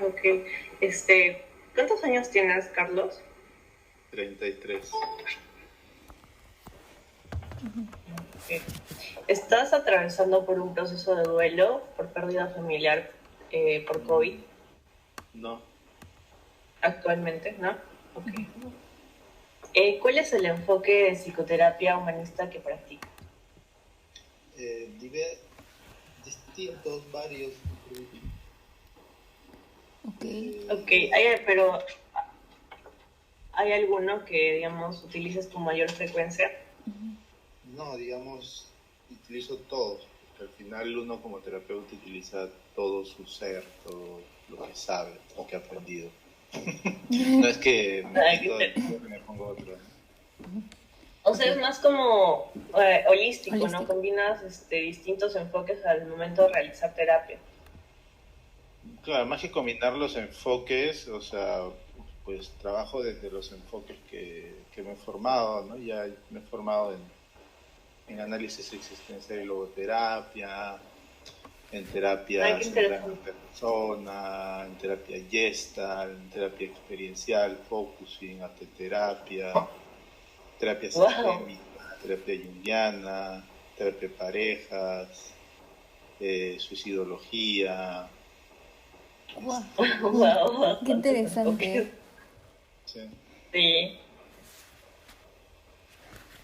Ok. ¿Cuántos años tienes, Carlos? 33. Ok. ¿Estás atravesando por un proceso de duelo por pérdida familiar por COVID No. actualmente, no? Ok. ¿Cuál es el enfoque de psicoterapia humanista que practicas? Distintos, varios. Ok. Ok, Eh, pero ¿hay alguno que, digamos, utilices con mayor frecuencia? no, digamos, utilizo todos, porque al final uno como terapeuta utiliza todo su ser, todo lo que sabe, lo que ha aprendido. No es que me quito de y me pongo otro, ¿no? O sea, es más como holístico, ¿no? Holístico. Combinas distintos enfoques al momento de realizar terapia. Claro, más que combinar los enfoques, o sea, pues trabajo desde los enfoques que me he formado, ¿no? Ya me he formado en análisis existencial y logoterapia, en Ay, terapia qué centrada en interesante. la persona, en terapia Gestalt, en terapia experiencial, focusing, arte terapia, terapia Wow. sistémica, terapia junguiana, terapia de parejas, suicidología. Wow. Wow, Qué bastantes enfoques. interesante. Sí. Sí.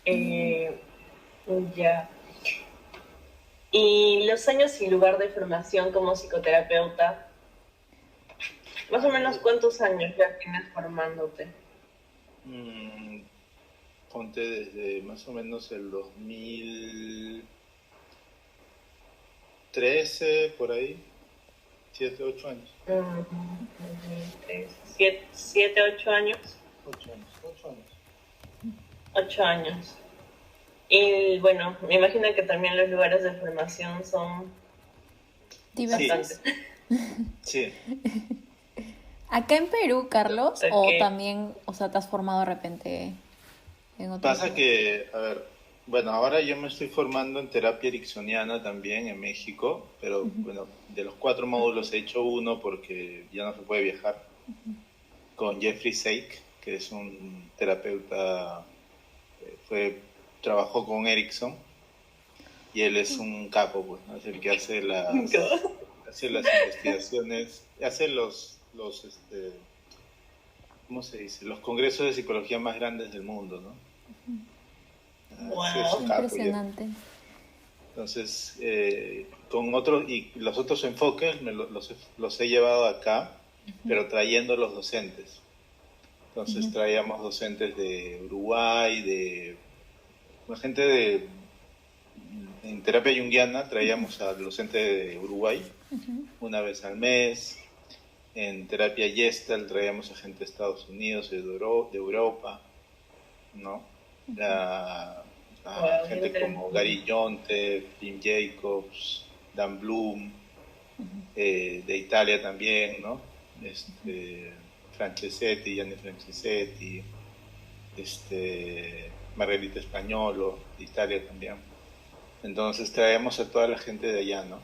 Eh, Eh, ya. Y los años y lugar de formación como psicoterapeuta, más o menos cuántos años ya tienes formándote. Mm, Ponte desde más o menos el 2013, por ahí, 7 8 años. 7, 8 años. 8 años, 8 años. 8 años. Y bueno, me imagino que también los lugares de formación son Sí, bastantes. ¿Diversos? sí. ¿Acá en Perú, Carlos? ¿O Ok. también, o sea, te has formado de repente en otros Pasa lugares? que, a ver, bueno, ahora yo me estoy formando en terapia ericksoniana también en México, pero bueno, de los 4 módulos he hecho uno porque ya no se puede viajar, con Jeffrey Sake, que es un terapeuta, fue, trabajó con Erickson y él es un capo, pues, ¿no? Es el que hace las investigaciones, hace ¿cómo se dice? Los congresos de psicología más grandes del mundo, ¿no? Sí, es Qué un Wow. capo, Jeff. impresionante. Entonces, con otros, y los otros enfoques los he llevado acá, pero trayendo los docentes. Entonces traíamos docentes de Uruguay, la gente en terapia junguiana traíamos al docente de Uruguay una vez al mes. En terapia Gestalt traíamos a gente de Estados Unidos, de Europa, ¿no? A Wow, qué gente como interesante. Gary Jonte, Tim Jacobs, Dan Bloom, de Italia también, ¿no? Francesetti, Gianni Francesetti, Margarita Españolo, de Italia también. Entonces traemos a toda la gente de allá, ¿no?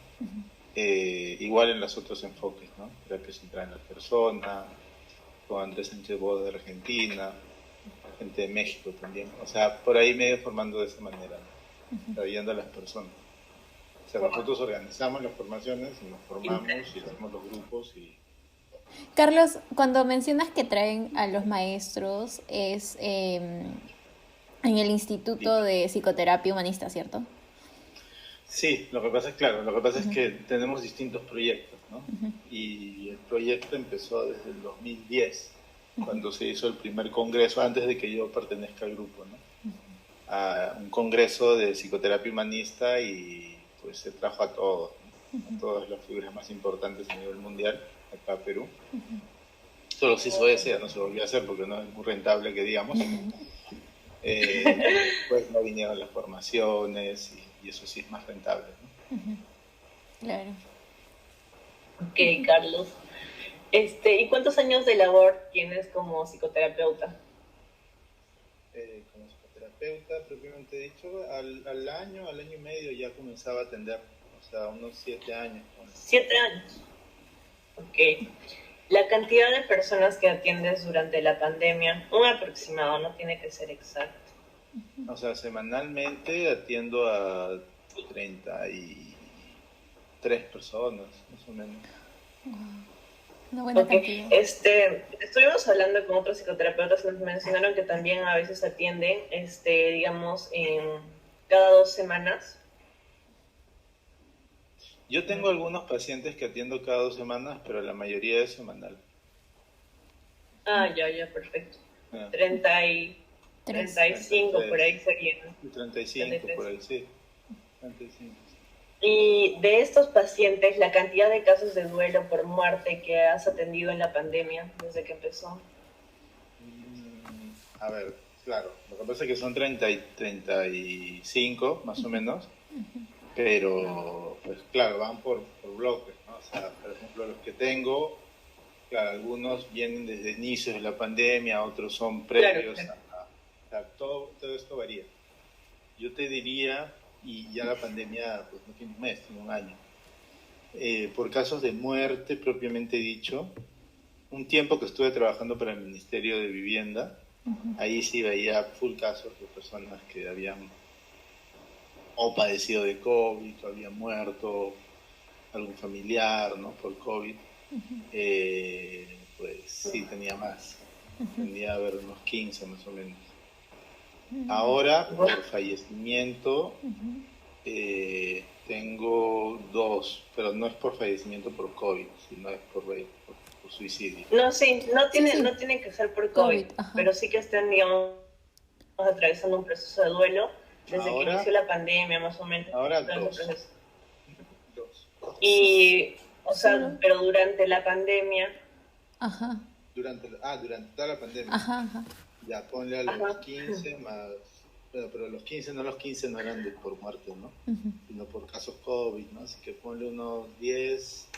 Igual en los otros enfoques, ¿no? Terapia centrada en la persona, con Andrés Sánchez Boda de Argentina, gente de México también. O sea, por ahí me he ido formando de esa manera, ¿no? Trayendo a las personas. O sea, Wow. nosotros organizamos las formaciones y nos formamos y Interesante. hacemos los grupos y... Carlos, cuando mencionas que traen a los maestros, es en el Instituto de Psicoterapia Humanista, ¿cierto? Sí, lo que pasa es, claro, lo que pasa es que tenemos distintos proyectos, ¿no? Y el proyecto empezó desde el 2010, cuando se hizo el primer congreso, antes de que yo pertenezca al grupo, ¿no? A un congreso de psicoterapia humanista y pues se trajo a todos, ¿no? A todas las figuras más importantes a nivel mundial, acá a Perú. Solo se hizo ese, ya no se volvió a hacer porque no es muy rentable que digamos. Pero después no vinieron las formaciones y eso sí es más rentable, ¿no? Claro. Ok, Carlos. ¿Y cuántos años de labor tienes como psicoterapeuta? Como psicoterapeuta, propiamente dicho, al año y medio ya comenzaba a atender, o sea, unos 7 años. Bueno. 7 años. Ok. La cantidad de personas que atiendes durante la pandemia, un aproximado, no tiene que ser exacto. O sea, semanalmente atiendo a 33 personas, más o menos. Una buena Ok, cantidad. estuvimos hablando con otros psicoterapeutas y nos mencionaron que también a veces atienden, digamos, en cada 2 semanas. Yo tengo algunos pacientes que atiendo cada 2 semanas, pero la mayoría es semanal. Ah, ya, perfecto. Ah, 30 y Tres. 35 por 33, ahí serían. 35 por 33. ahí, sí. 35. Y de estos pacientes, la cantidad de casos de duelo por muerte que has atendido en la pandemia desde que empezó. A ver, claro, lo que pasa es que son 30 y 35 más o menos, pero pues claro, van por bloques, ¿no? O sea, por ejemplo, los que tengo, claro, algunos vienen desde inicios de la pandemia, otros son previos, Claro. o sea, todo esto varía. Yo te diría, y ya la pandemia pues no tiene un mes, tiene un año. Por casos de muerte propiamente dicho, un tiempo que estuve trabajando para el Ministerio de Vivienda, ahí sí veía full casos de personas que habían o padecido de COVID, o habían muerto, algún familiar, ¿no? Por COVID. Pues sí, tenía más. Tendría a haber unos 15 más o menos. Ahora, por fallecimiento, tengo dos, pero no es por fallecimiento por COVID, sino es por suicidio. No, sí, Sí, sí. no tiene que ser por COVID, COVID, ajá. pero sí que estén, digamos, atravesando un proceso de duelo desde que Ahora, inició la pandemia, más o menos. ahora Todo ese dos. proceso. Dos. Y, o sea, Solo. pero durante la pandemia, Aja. Durante toda la pandemia. Ajá. Ya, ponle a los ajá, 15 más... Bueno, pero los 15 no eran por muerte, ¿no? Sino por casos COVID, ¿no? Así que ponle unos 10,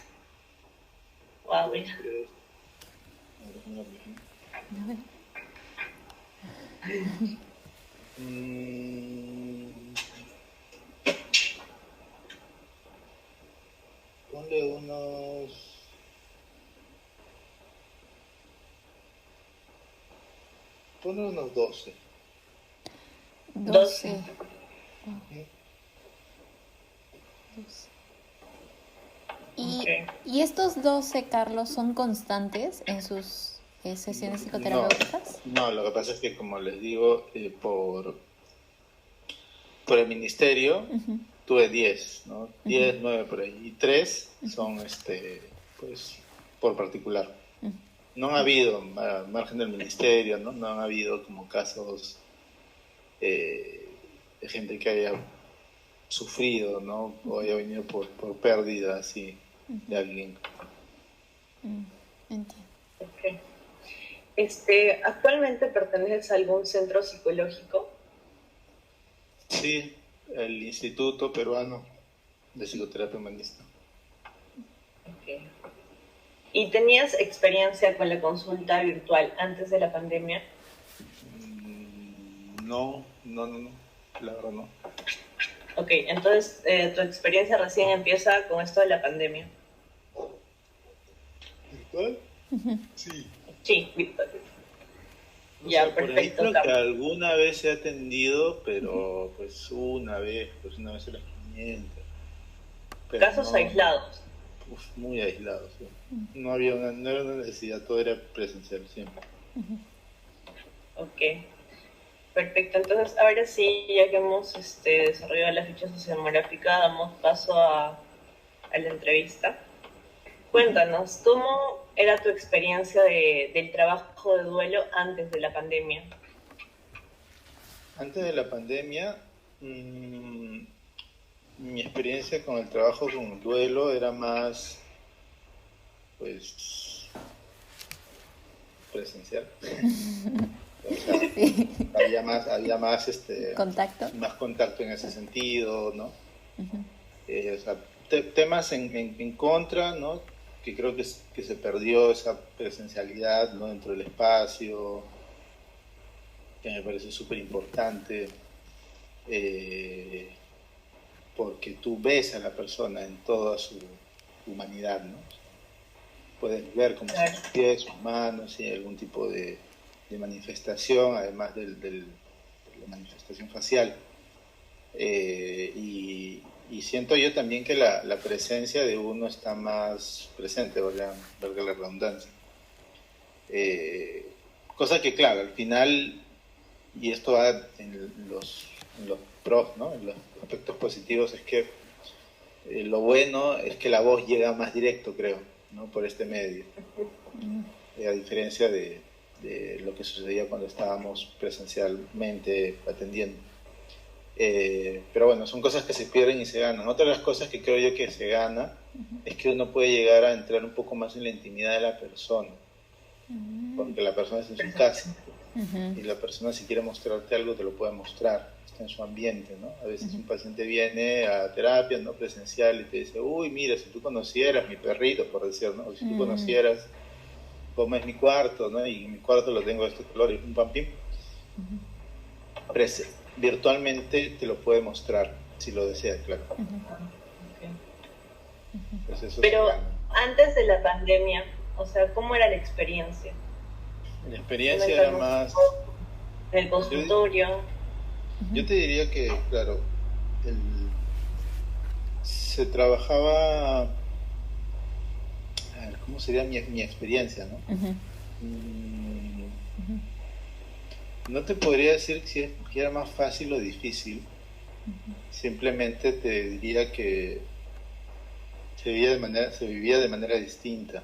wow, 2, mira. 3... A ver. Ponle unos... Ponle unos 12. 12. Wow, 12. Okay. ¿Y estos 12, Carlos, son constantes en sus sesiones No, psicoterapéuticas? no, lo que pasa es que como les digo, por el ministerio tuve 10, ¿no? 10, 9 por ahí. Y 3 son, pues, por particular. No ha habido, al margen del ministerio, ¿no? No han habido como casos de gente que haya sufrido, ¿no? O haya venido por pérdida, así, de alguien. Entiendo. Ok. ¿Actualmente perteneces a algún centro psicológico? Sí, el Instituto Peruano de Psicoterapia Humanista. Okay. ¿Y tenías experiencia con la consulta virtual antes de la pandemia? No, la verdad no. Ok, entonces tu experiencia recién empieza con esto de la pandemia. ¿Virtual? Sí. Sí, virtual. O Ya, sea, por ahí perfecto, creo que Carlos. alguna vez he atendido, pero pues una vez a las 500. Pero Casos no, aislados. muy aislados. ¿Sí? No era una necesidad, todo era presencial siempre. Ok, perfecto. Entonces, ahora sí, ya que hemos desarrollado la ficha sociodemográfica, damos paso a la entrevista. Cuéntanos, ¿cómo era tu experiencia del trabajo de duelo antes de la pandemia? Antes de la pandemia, mi experiencia con el trabajo con el duelo era más, pues, presencial. O sea, Sí. había más, Contacto. más contacto en ese sentido, ¿no? O sea, temas en contra, ¿no? Que creo que se perdió esa presencialidad, ¿no? Dentro del espacio, que me parece súper importante, porque tú ves a la persona en toda su humanidad, ¿no? puedes ver como son Claro. sus pies, sus manos, si hay algún tipo de manifestación, además de la manifestación facial. Y siento yo también que la presencia de uno está más presente, valga la redundancia. Eh, Cosa que, claro, al final, y esto va en los pros, ¿no? En los aspectos positivos, es que lo bueno es que la voz llega más directo, creo, ¿no? Por este medio, a diferencia de lo que sucedía cuando estábamos presencialmente atendiendo. Pero bueno, son cosas que se pierden y se ganan. Otra de las cosas que creo yo que se gana es que uno puede llegar a entrar un poco más en la intimidad de la persona, porque la persona es en su casa y la persona si quiere mostrarte algo te lo puede mostrar, está en su ambiente, ¿no? A veces un paciente viene a terapia, ¿no? Presencial y te dice, uy, mira, si tú conocieras mi perrito, por decir, ¿no? O si tú conocieras cómo es mi cuarto, ¿no? Y mi cuarto lo tengo de este color y un pampín. Virtualmente te lo puede mostrar, si lo desea, claro. Okay. Pues eso Pero antes de la pandemia, o sea, ¿cómo era la experiencia? la experiencia era más... En el consultorio. Yo te diría que, claro, se trabajaba... A ver, ¿cómo sería mi experiencia, no? No te podría decir si era más fácil o difícil. Simplemente te diría que se vivía de manera distinta.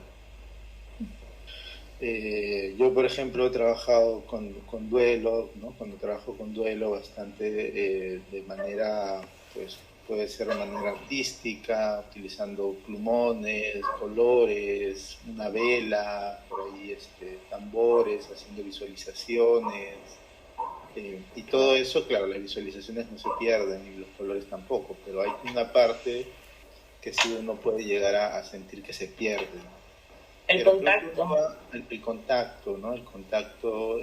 Yo, por ejemplo, he trabajado con duelo, ¿no? Cuando trabajo con duelo bastante de manera, pues puede ser de manera artística, utilizando plumones, colores, una vela, por ahí tambores, haciendo visualizaciones. Y todo eso, claro, las visualizaciones no se pierden y los colores tampoco, pero hay una parte que sí uno puede llegar a sentir que se pierde. El Pero contacto. el contacto, ¿no? El contacto,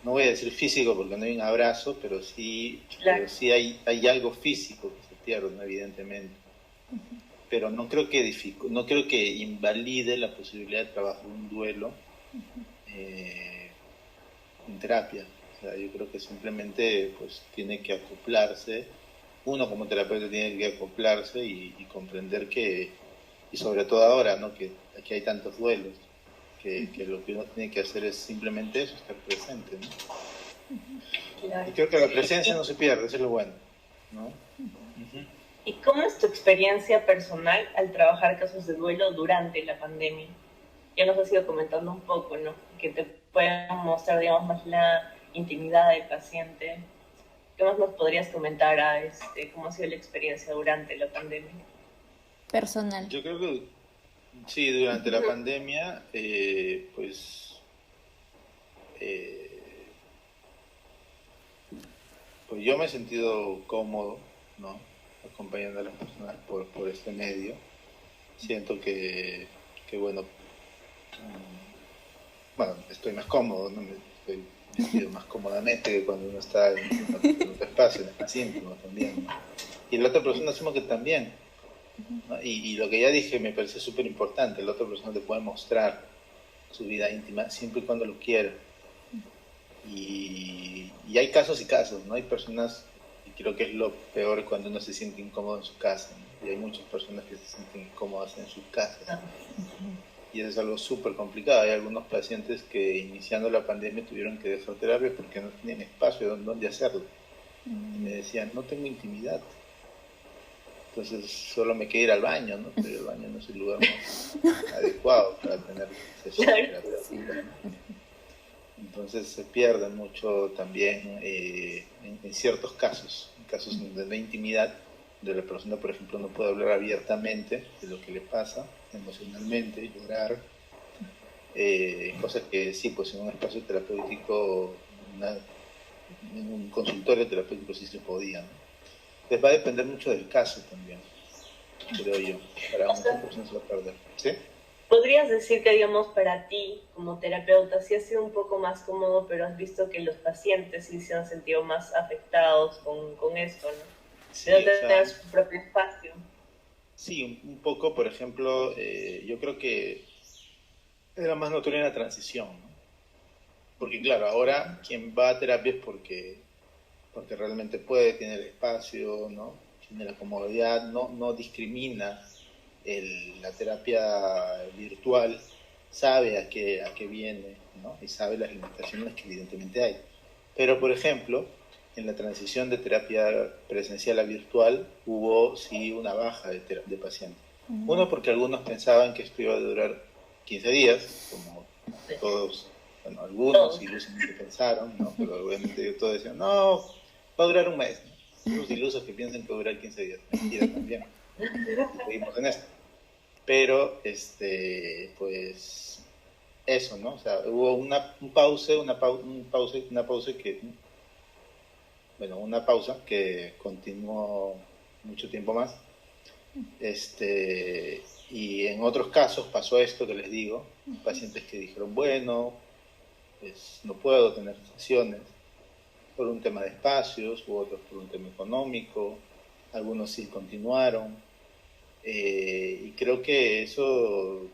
no voy a decir físico porque no hay un abrazo, pero Claro. pero sí hay algo físico que se pierde, ¿no? Evidentemente. Pero no creo no creo que invalide la posibilidad de trabajar un duelo en terapia. O sea, yo creo que simplemente pues tiene que acoplarse, uno como terapeuta tiene que acoplarse y comprender que, y sobre todo ahora, ¿no? Que aquí hay tantos duelos, que lo que uno tiene que hacer es simplemente eso, estar presente, ¿no? Claro. Y creo que la presencia no se pierde, eso es lo bueno, ¿no? ¿Y cómo es tu experiencia personal al trabajar casos de duelo durante la pandemia? Ya nos has ido comentando un poco, ¿no? Que te pueden mostrar, digamos, más la intimidad del paciente. ¿Qué más nos podrías comentar a cómo ha sido la experiencia durante la pandemia? Personal. Yo creo que sí, durante la pandemia, pues yo me he sentido cómodo, ¿no? Acompañando a las personas por este medio. Siento que bueno, estoy más cómodo, ¿no? Estoy vestido más cómodamente que cuando uno está en otro espacio, es más íntimo también, ¿no? Y la otra persona asumo que también, ¿no? Y lo que ya dije me parece súper importante, la otra persona te puede mostrar su vida íntima siempre y cuando lo quiera. Y hay casos y casos, ¿no? Hay personas, y creo que es lo peor cuando uno se siente incómodo en su casa, ¿no? Y hay muchas personas que se sienten incómodas en sus casas. Y eso es algo súper complicado. Hay algunos pacientes que iniciando la pandemia tuvieron que dejar terapia porque no tenían espacio donde hacerlo. Y me decían, no tengo intimidad. Entonces solo me queda ir al baño, ¿no? Pero el baño no es el lugar más adecuado para tener sesiones terapéuticas, ¿no? Entonces se pierde mucho también en ciertos casos, en casos donde no hay intimidad, de la persona, por ejemplo, no puede hablar abiertamente de lo que le pasa emocionalmente, llorar, cosas que sí, pues en un espacio terapéutico, en un consultorio terapéutico sí se podía, ¿no? Entonces va a depender mucho del caso también, creo yo, para muchas personas se va a perder, ¿sí? ¿Podrías decir que, digamos, para ti, como terapeuta, sí ha sido un poco más cómodo, pero has visto que los pacientes sí se han sentido más afectados con esto, ¿no? Sí, De no o sea, tener su propio espacio. Sí, un poco, por ejemplo, yo creo que era más notoria en la transición, ¿no? Porque claro, ahora quien va a terapia es porque realmente puede, tiene el espacio, ¿no? Tiene la comodidad, no discrimina la terapia virtual, sabe a qué viene, ¿no? Y sabe las limitaciones que evidentemente hay. Pero, por ejemplo, en la transición de terapia presencial a virtual hubo sí una baja de pacientes. Mm. Uno, porque algunos pensaban que esto iba a durar 15 días, como Sí. todos, bueno, algunos Todos. ilusamente pensaron, ¿no? Pero obviamente todos decían, no, va a durar un mes. Esos ilusos que piensan que va a durar 15 días. Mentira también. Y seguimos en esto. Pero, pues, eso, ¿no? O sea, hubo un pause, una pausa que, bueno, una pausa que continuó mucho tiempo más. Y en otros casos pasó esto que les digo, pacientes que dijeron, bueno, pues no puedo tener sesiones por un tema de espacios, u otros por un tema económico, algunos sí continuaron, y creo que eso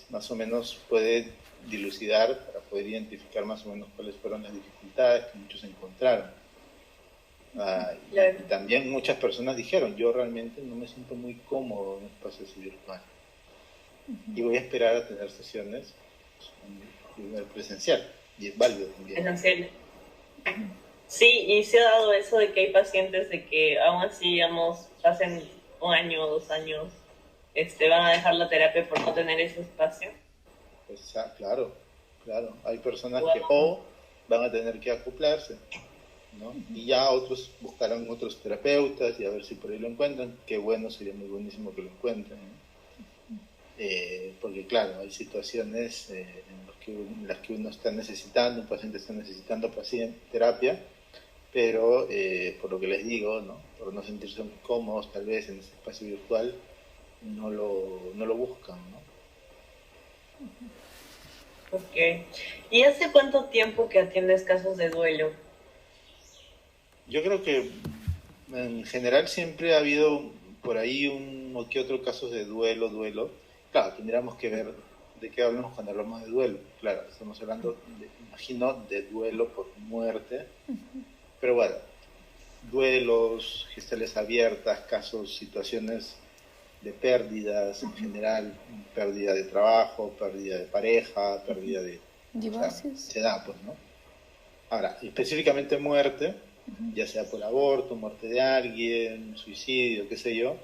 más o menos puede dilucidar para poder identificar más o menos cuáles fueron las dificultades que muchos encontraron. Y Claro. también muchas personas dijeron, yo realmente no me siento muy cómodo en un espacio así virtual y voy a esperar a tener sesiones en presencial, y es válido también. Esencial. Sí, y se ha dado eso de que hay pacientes de que aún así, digamos, pasen un año o 2 años, van a dejar la terapia por no tener ese espacio. Pues, claro, claro, hay personas que Wow. o van a tener que acoplarse, ¿no? Y ya otros buscarán otros terapeutas y a ver si por ahí lo encuentran. Qué bueno, sería muy buenísimo que lo encuentren, ¿no? Porque claro, hay situaciones en las que uno está necesitando, un paciente está necesitando terapia, pero por lo que les digo, ¿no? Por no sentirse muy cómodos tal vez en ese espacio virtual, no lo buscan, ¿no? Ok. ¿Y hace cuánto tiempo que atiendes casos de duelo? Yo creo que en general siempre ha habido por ahí uno que otro casos de duelo. Claro, tendríamos que ver de qué hablamos cuando hablamos de duelo. Claro, estamos hablando, imagino, de duelo por muerte, pero bueno, duelos, gestales abiertas, casos, situaciones de pérdidas en general, pérdida de trabajo, pérdida de pareja, pérdida de... O sea, Divorcios. se da, pues, ¿no? Ahora, específicamente muerte, ya sea por aborto, muerte de alguien, suicidio, qué sé yo,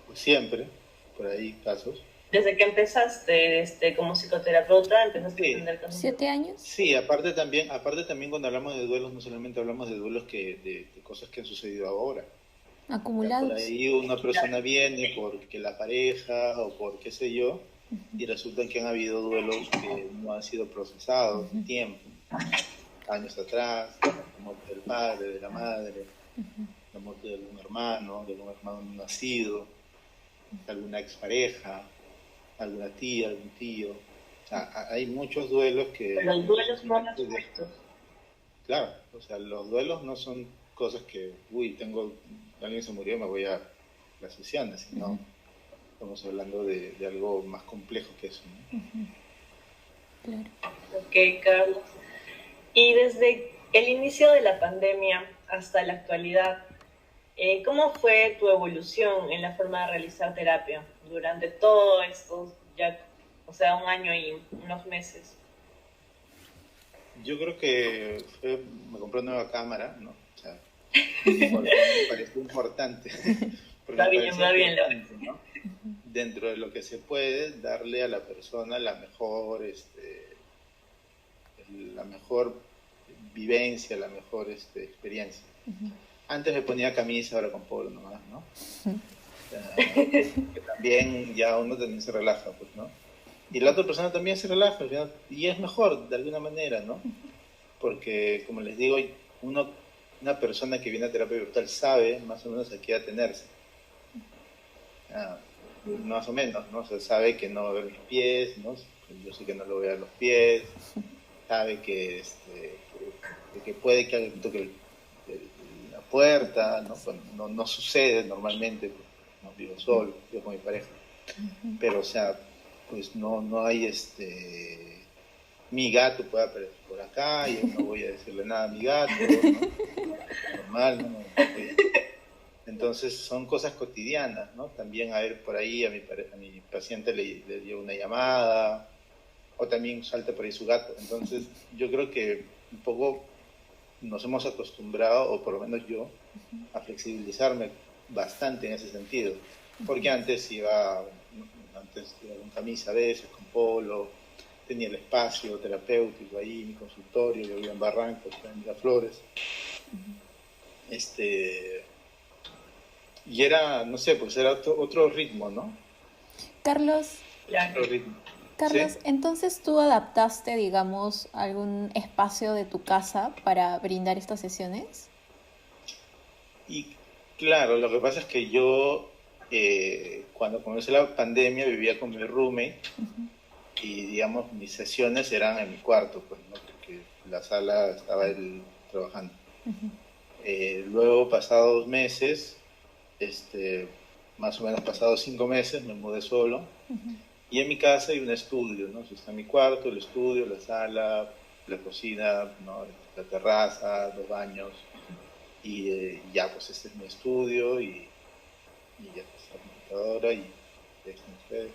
pues siempre, por ahí casos. Desde que empezaste como psicoterapeuta, empezaste a Sí, atender casos de duelo. 7 años sí, aparte también cuando hablamos de duelos, no solamente hablamos de duelos de cosas que han sucedido ahora. O sea, por acumulados. ahí una Claro. persona viene porque la pareja o por qué sé yo, y resulta que han habido duelos que no han sido procesados en tiempo, años atrás, la muerte del padre, de la madre, la muerte de de algún hermano no nacido, de alguna expareja, alguna tía, algún tío. O sea, hay muchos duelos Pero que los duelos no simplemente resueltos. claro, o sea, los duelos no son cosas que, uy, alguien se murió, me voy a las sesiones, sino estamos hablando de algo más complejo que eso, ¿no? Claro. Ok, Carlos. Y desde el inicio de la pandemia hasta la actualidad, ¿cómo fue tu evolución en la forma de realizar terapia durante todo esto, ya, o sea, un año y unos meses? Yo creo que me compré una nueva cámara, ¿no? O sea, porque me pareció importante, porque me parecía Va bien, importante, ¿no? Dentro de lo que se puede, darle a la persona la mejor vivencia, la mejor experiencia. Antes me ponía camisa, ahora con polo nomás, ¿no? Que también ya uno también se relaja, pues, ¿no? Y la otra persona también se relaja, ¿no? Y es mejor, de alguna manera, ¿no? Porque, como les digo, una persona que viene a terapia virtual sabe más o menos a qué atenerse. Ah, más o menos, ¿no? O sea, sabe que no va a ver mis pies, ¿no? Yo sé que no lo voy a ver los pies, sabe que puede que alguien toque la puerta, ¿no? Bueno, no sucede normalmente, pues, ¿no? vivo solo, vivo con mi pareja. Pero, o sea, pues no hay mi gato puede aparecer por acá, y yo no voy a decirle nada a mi gato, ¿no? Normal, ¿no? Entonces son cosas cotidianas, ¿no? También a ver por ahí a mi paciente le dio una llamada, o también salta por ahí su gato. Entonces yo creo que un poco nos hemos acostumbrado, o por lo menos yo, a flexibilizarme bastante en ese sentido. Porque antes iba con camisa a veces, con polo, tenía el espacio terapéutico ahí, mi consultorio, yo vivía en Barrancos, en Miraflores. Y era, no sé, pues era otro ritmo, ¿no? Carlos, Otro ritmo. Carlos, ¿Sí? entonces tú adaptaste, digamos, algún espacio de tu casa para brindar estas sesiones. Y claro, lo que pasa es que yo, cuando comenzó la pandemia, vivía con mi roommate y, digamos, mis sesiones eran en mi cuarto, pues, ¿no? Porque la sala estaba él trabajando. Luego, pasados meses, más o menos pasados 5 meses, me mudé solo. Y en mi casa hay un estudio, ¿no? O sea, está mi cuarto, el estudio, la sala, la cocina, ¿no? La terraza, los baños. Y ya, pues este es mi estudio y ya está la computadora y ya están ustedes.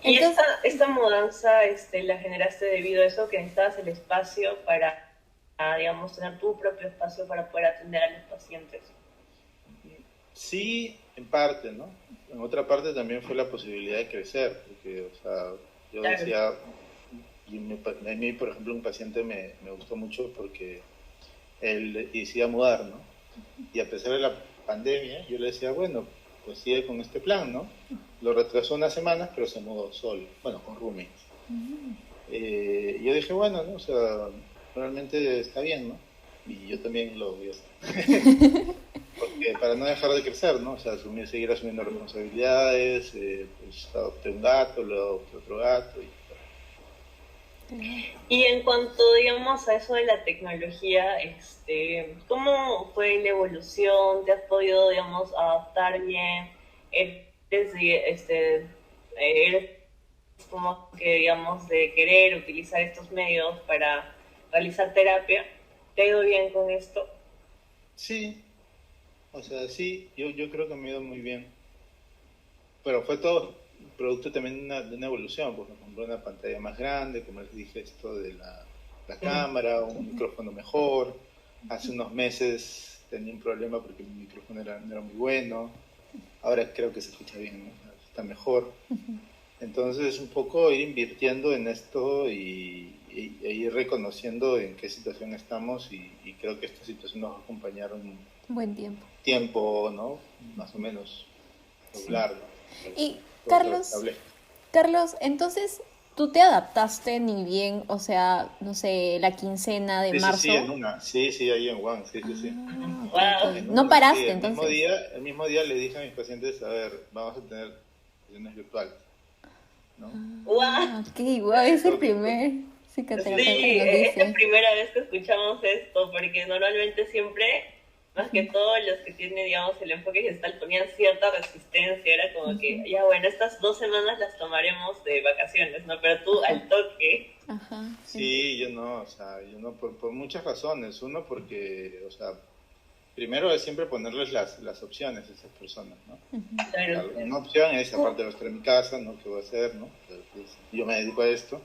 Y Entonces, esta mudanza la generaste debido a eso, que necesitabas el espacio para, digamos, tener tu propio espacio para poder atender a los pacientes. Sí, en parte, ¿no? En otra parte también fue la posibilidad de crecer, porque, o sea, yo Claro. decía, a mí, por ejemplo, un paciente me gustó mucho porque él decía mudar, ¿no? Y a pesar de la pandemia, yo le decía, bueno, pues sigue con este plan, ¿no? Lo retrasó unas semanas, pero se mudó solo, bueno, con roommates. Yo dije, bueno, ¿no? O sea, realmente está bien, ¿no? Y yo también lo voy a hacer. Porque para no dejar de crecer, ¿no? O sea, seguir asumiendo responsabilidades, pues adopté un gato, luego adopté otro gato. Y en cuanto, digamos, a eso de la tecnología, ¿cómo fue la evolución? ¿Te has podido, digamos, adaptar bien? ¿Eres como que, digamos, de querer utilizar estos medios para realizar terapia? ¿Te ha ido bien con esto? Sí, o sea, sí, yo creo que me ha ido muy bien. Pero fue todo producto también de una evolución, porque me compré una pantalla más grande, como les dije, esto de la cámara, un micrófono mejor. Hace unos meses tenía un problema porque mi micrófono no era muy bueno. Ahora creo que se escucha bien, ¿no? Está mejor. Entonces, un poco ir invirtiendo en esto e ir reconociendo en qué situación estamos y creo que esta situación nos va a acompañar un buen tiempo. tiempo, ¿no? Más o menos largo. Y Todo se Carlos, establece. Carlos, entonces tú te adaptaste ni bien, o sea, no sé, la quincena de Sí, marzo. sí, en una. Sí, ahí en One, sí. Ok, Wow. ok. En No una, paraste sí, entonces. el mismo día le dije a mis pacientes, a ver, vamos a tener sesiones virtuales, ¿no? ¡Wow! Ok, wow, es el Creo que primer Sí, psicoterapeuta que nos es la dice. primera vez que escuchamos esto, porque normalmente siempre, más que todo, los que tienen, digamos, el enfoque gestal ponían cierta resistencia, era como que, ya bueno, estas 2 semanas las tomaremos de vacaciones, ¿no? Pero tú al toque. Ajá. sí, yo no, o sea, por muchas razones. Uno, porque, o sea, primero es siempre ponerles las opciones a esas personas, ¿no? Claro, Una opción es, aparte de estar en mi casa, ¿no? ¿Qué voy a hacer, no? Pues, yo me dedico a esto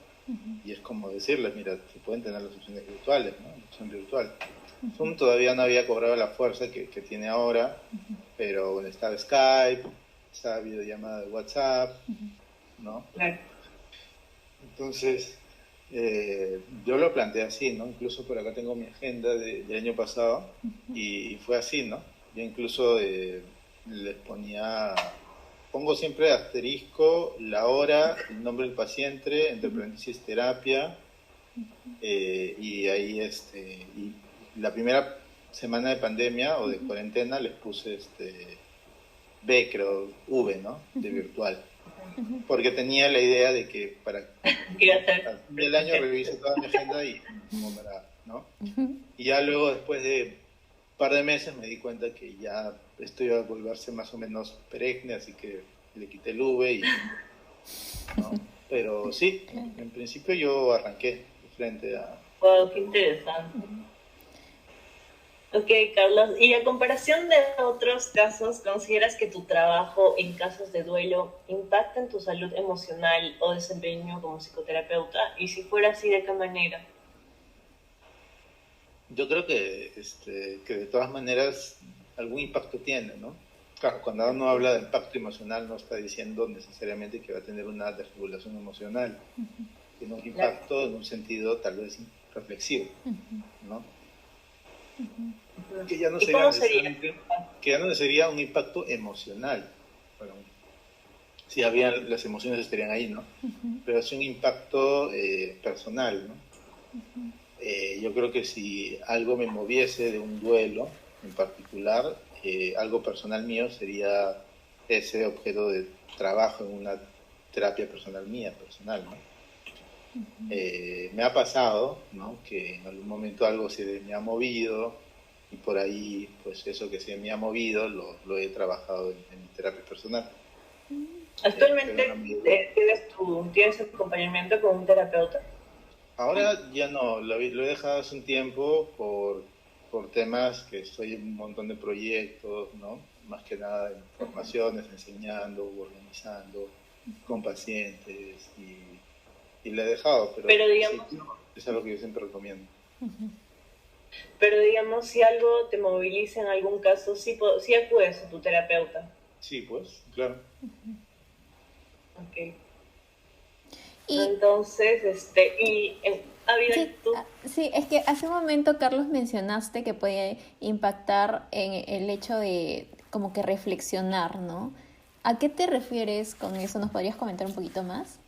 y es como decirles, mira, se pueden tener las opciones virtuales, ¿no? La opción virtual. Zoom todavía no había cobrado la fuerza que tiene ahora, pero bueno, estaba Skype, estaba videollamada de WhatsApp, ¿no? claro. Entonces, yo lo planteé así, ¿no? Incluso por acá tengo mi agenda del año pasado y fue así, ¿no? Yo incluso les pongo siempre asterisco, la hora, el nombre del paciente, entre paréntesis terapia, y ahí y la primera semana de pandemia o de cuarentena les puse B, creo, V, ¿no? De virtual. Porque tenía la idea de que para Quiero hacer. al fin del año reviso toda mi agenda y como para, ¿no? Y ya luego, después de un par de meses, me di cuenta que ya esto iba a volverse más o menos perenne, así que le quité el V y, ¿no? Pero sí, en principio yo arranqué frente a... Wow, qué interesante. Ok, Carlos, y a comparación de otros casos, ¿consideras que tu trabajo en casos de duelo impacta en tu salud emocional o desempeño como psicoterapeuta? Y si fuera así, ¿de qué manera? Yo creo que de todas maneras algún impacto tiene, ¿no? Claro, cuando uno habla de impacto emocional no está diciendo necesariamente que va a tener una desregulación emocional, sino un impacto en un sentido tal vez reflexivo, ¿no? Que ya no ¿Y sería cómo sería? necesariamente, que ya no sería un impacto emocional. Bueno, si había, las emociones estarían ahí, ¿no? Pero es un impacto personal, ¿no? Yo creo que si algo me moviese de un duelo en particular, algo personal mío sería ese objeto de trabajo en una terapia personal mía, personal, ¿no? Me ha pasado, ¿no? Que en algún momento algo se me ha movido y por ahí, pues eso que se me ha movido lo he trabajado en mi terapia personal. Pero ¿Actualmente tienes acompañamiento con un terapeuta? ahora ya no, lo he dejado hace un tiempo por temas que estoy en un montón de proyectos, ¿no? Más que nada en formaciones, enseñando, organizando con pacientes y lo he dejado, pero Pero sí, digamos, es algo que yo siempre recomiendo. pero digamos, si algo te moviliza en algún caso, sí, sí acudes a tu terapeuta. Sí, pues, claro. Ok. Y Entonces, sí, tú. sí, es que hace un momento, Carlos, mencionaste que puede impactar en el hecho de como que reflexionar, ¿no? ¿A qué te refieres con eso? ¿Nos podrías comentar un poquito más?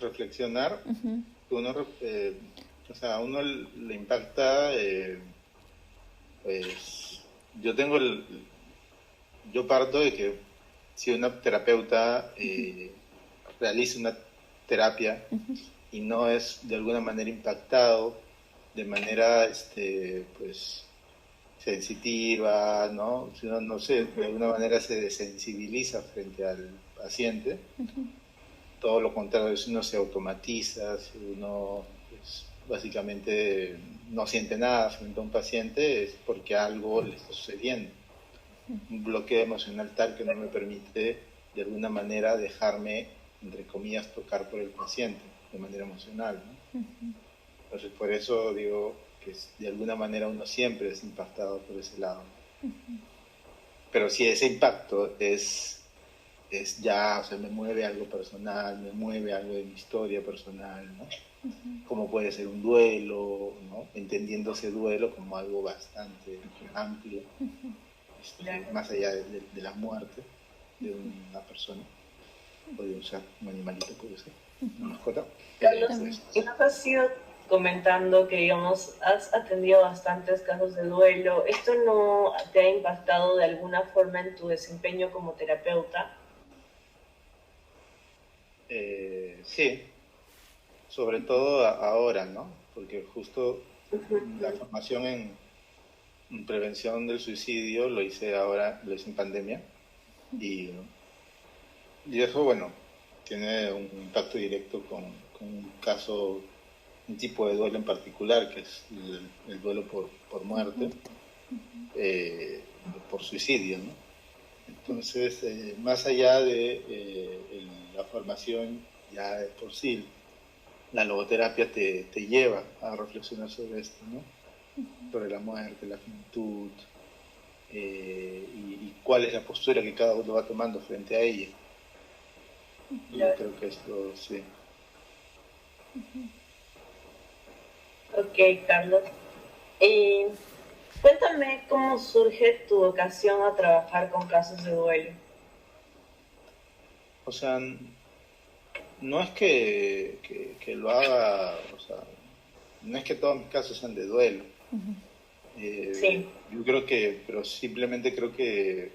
Reflexionar, Ujú. uno, o sea, a uno le impacta, pues, yo tengo yo parto de que si una terapeuta realiza una terapia y no es de alguna manera impactado, de manera, pues, sensitiva, ¿no? Si uno, no sé, de alguna manera se desensibiliza frente al paciente, todo lo contrario, si uno se automatiza, si uno, pues, básicamente no siente nada frente a un paciente, es porque algo le está sucediendo. Un bloqueo emocional tal que no me permite de alguna manera dejarme, entre comillas, tocar por el paciente de manera emocional, ¿no? Entonces por eso digo que de alguna manera uno siempre es impactado por ese lado. Pero si ese impacto es ya, o sea, me mueve algo personal, me mueve algo de mi historia personal, ¿no? Como puede ser un duelo, ¿no? Entendiendo ese duelo como algo bastante amplio, más allá de la muerte de una persona o de un ser, un animalito puede ser, una mascota. Carlos, Pues, y nos has ido comentando que, digamos, has atendido bastantes casos de duelo. ¿Esto no te ha impactado de alguna forma en tu desempeño como terapeuta? sí, sobre todo ahora, ¿no? Porque justo la formación en prevención del suicidio lo hice ahora, lo hice en pandemia y, y eso, bueno, tiene un impacto directo con un caso, un tipo de duelo en particular, que es el duelo por muerte, eh, por suicidio, ¿no? Entonces, más allá de la formación ya de por sí, la logoterapia te lleva a reflexionar sobre esto, ¿no? Sobre la muerte, la finitud, y cuál es la postura que cada uno va tomando frente a ella. Y yo creo que esto sí. Ok, Carlos. Y cuéntame cómo surge tu vocación a trabajar con casos de duelo. O sea, no es que lo haga, o sea, no es que todos mis casos sean de duelo. Sí. Yo creo que, pero simplemente creo que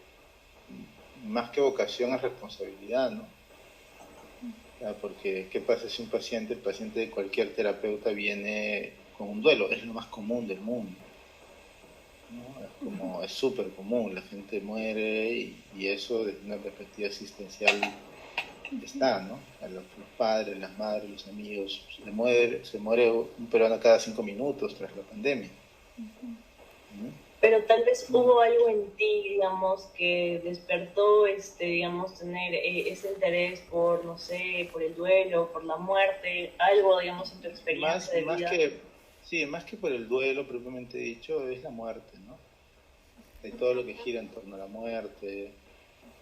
más que vocación es responsabilidad, ¿no? Porque, ¿qué pasa si un paciente, el paciente de cualquier terapeuta viene con un duelo? Es lo más común del mundo. ¿no? Es como, es súper común, la gente muere y eso desde una perspectiva existencial está, ¿no? A los padres, las madres, los amigos, se muere un peruano cada 5 minutos tras la pandemia. ¿No? Pero tal vez hubo algo en ti, digamos, que despertó, digamos, tener ese interés por, no sé, por el duelo, por la muerte, algo, digamos, en tu experiencia de Más vida. que, sí, más que por el duelo propiamente dicho, es la muerte, ¿no? De todo lo que gira en torno a la muerte,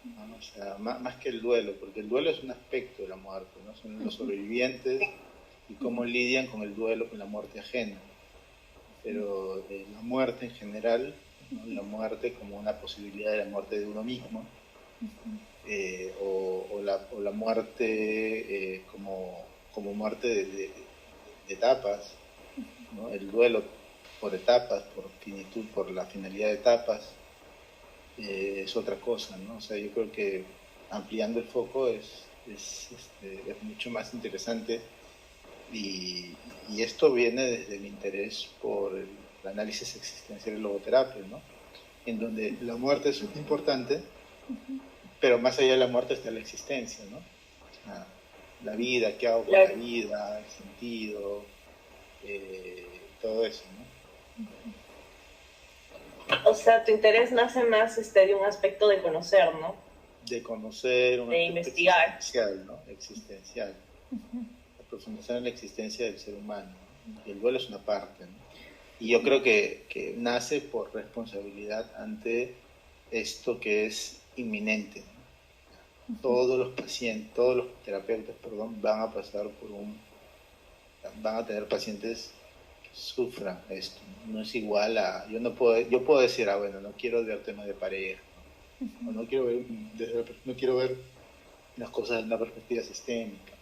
¿no? O sea, más que el duelo, porque el duelo es un aspecto de la muerte, ¿no? Son los sobrevivientes y cómo lidian con el duelo, con la muerte ajena. Pero la muerte en general, ¿no? La muerte como una posibilidad de la muerte de uno mismo, o la muerte como muerte de etapas, ¿no? El duelo por etapas, por finitud, por la finalidad de etapas, es otra cosa, ¿no? O sea, yo creo que ampliando el foco es mucho más interesante y, y esto viene desde el interés por el análisis existencial y logoterapia, ¿no? En donde la muerte es importante, pero más allá de la muerte está la existencia, ¿no? O sea, la vida, qué hago con la Claro. vida, el sentido, todo eso, ¿no? O sea, tu interés nace más de un aspecto de conocer, ¿no? De conocer un De aspecto investigar. existencial, ¿no? Existencial, de profundizar en la existencia del ser humano, ¿no? Y el duelo es una parte, ¿no? Y yo creo que nace por responsabilidad ante esto que es inminente, ¿no? Todos los pacientes, todos los terapeutas, perdón, van a pasar van a tener pacientes que sufran esto, ¿no? No es igual a, yo puedo decir, bueno, no quiero ver temas de pareja, ¿no? O no quiero ver, no quiero ver las cosas desde una perspectiva sistémica,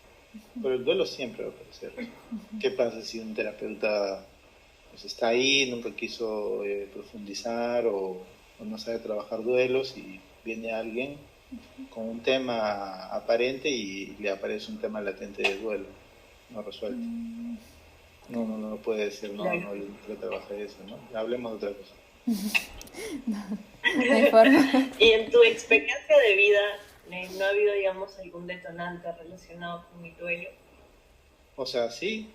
pero el duelo siempre va a aparecer. ¿Qué pasa si un terapeuta pues está ahí, nunca quiso profundizar o no sabe trabajar duelos y viene alguien con un tema aparente y le aparece un tema latente de duelo no resuelto? No puede decir, Claro. no, yo no quiero trabajar eso, ¿no? Hablemos de otra cosa. No hay forma. Y en tu experiencia de vida, ¿no ha habido, digamos, algún detonante relacionado con el duelo? O sea, sí,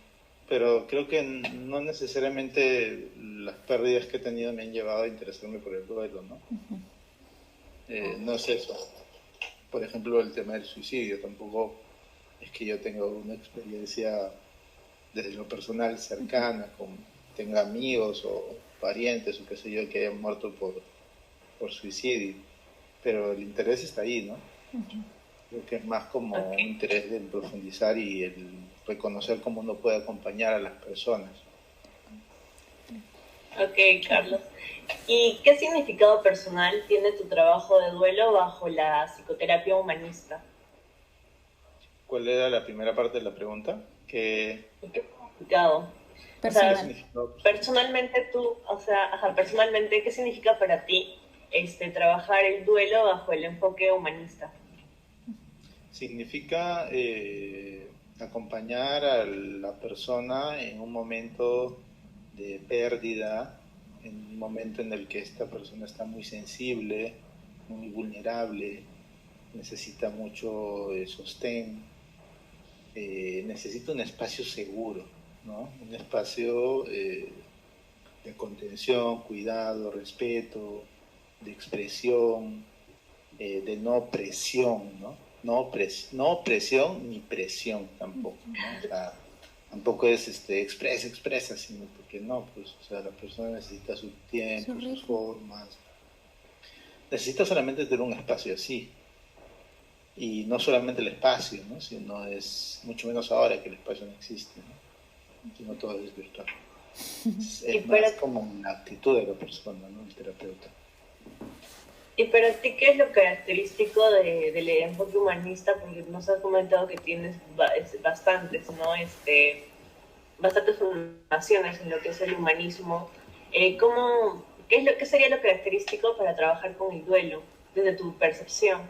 pero creo que no necesariamente las pérdidas que he tenido me han llevado a interesarme por el duelo, ¿no? No es eso. Por ejemplo, el tema del suicidio, tampoco es que yo tenga una experiencia desde lo personal cercana, tenga amigos o parientes o qué sé yo que hayan muerto por suicidio, pero el interés está ahí, ¿no? Creo que es más como Ok, un interés de profundizar y el reconocer cómo uno puede acompañar a las personas. ok, Carlos. ¿Y qué significado personal tiene tu trabajo de duelo bajo la psicoterapia humanista? ¿Cuál era la primera parte de la pregunta? ¿Y qué significado? O ¿Qué Personal. sea, significado personal? personalmente tú, o sea, ajá, personalmente, ¿qué significa para ti trabajar el duelo bajo el enfoque humanista? Significa acompañar a la persona en un momento de pérdida, en un momento en el que esta persona está muy sensible, muy vulnerable, necesita mucho sostén, necesita un espacio seguro, ¿no? Un espacio de contención, cuidado, respeto, de expresión, de no presión, ¿no? No presión ni presión tampoco, ¿no? O sea, tampoco es expresa, sino porque no, pues, o sea, la persona necesita su Su tiempo, sus ritmo. formas, necesita solamente tener un espacio así, y no solamente el espacio, ¿no? Sino es mucho menos ahora que el espacio no existe, ¿no? Sino todo es virtual. Y Es para, más como la actitud de la persona, ¿no? El terapeuta. y para ti, ¿qué es lo característico del enfoque humanista? Porque nos has comentado que tienes bastantes, ¿no? Bastantes formaciones en lo que es el humanismo. ¿Qué sería lo característico para trabajar con el duelo, desde tu percepción?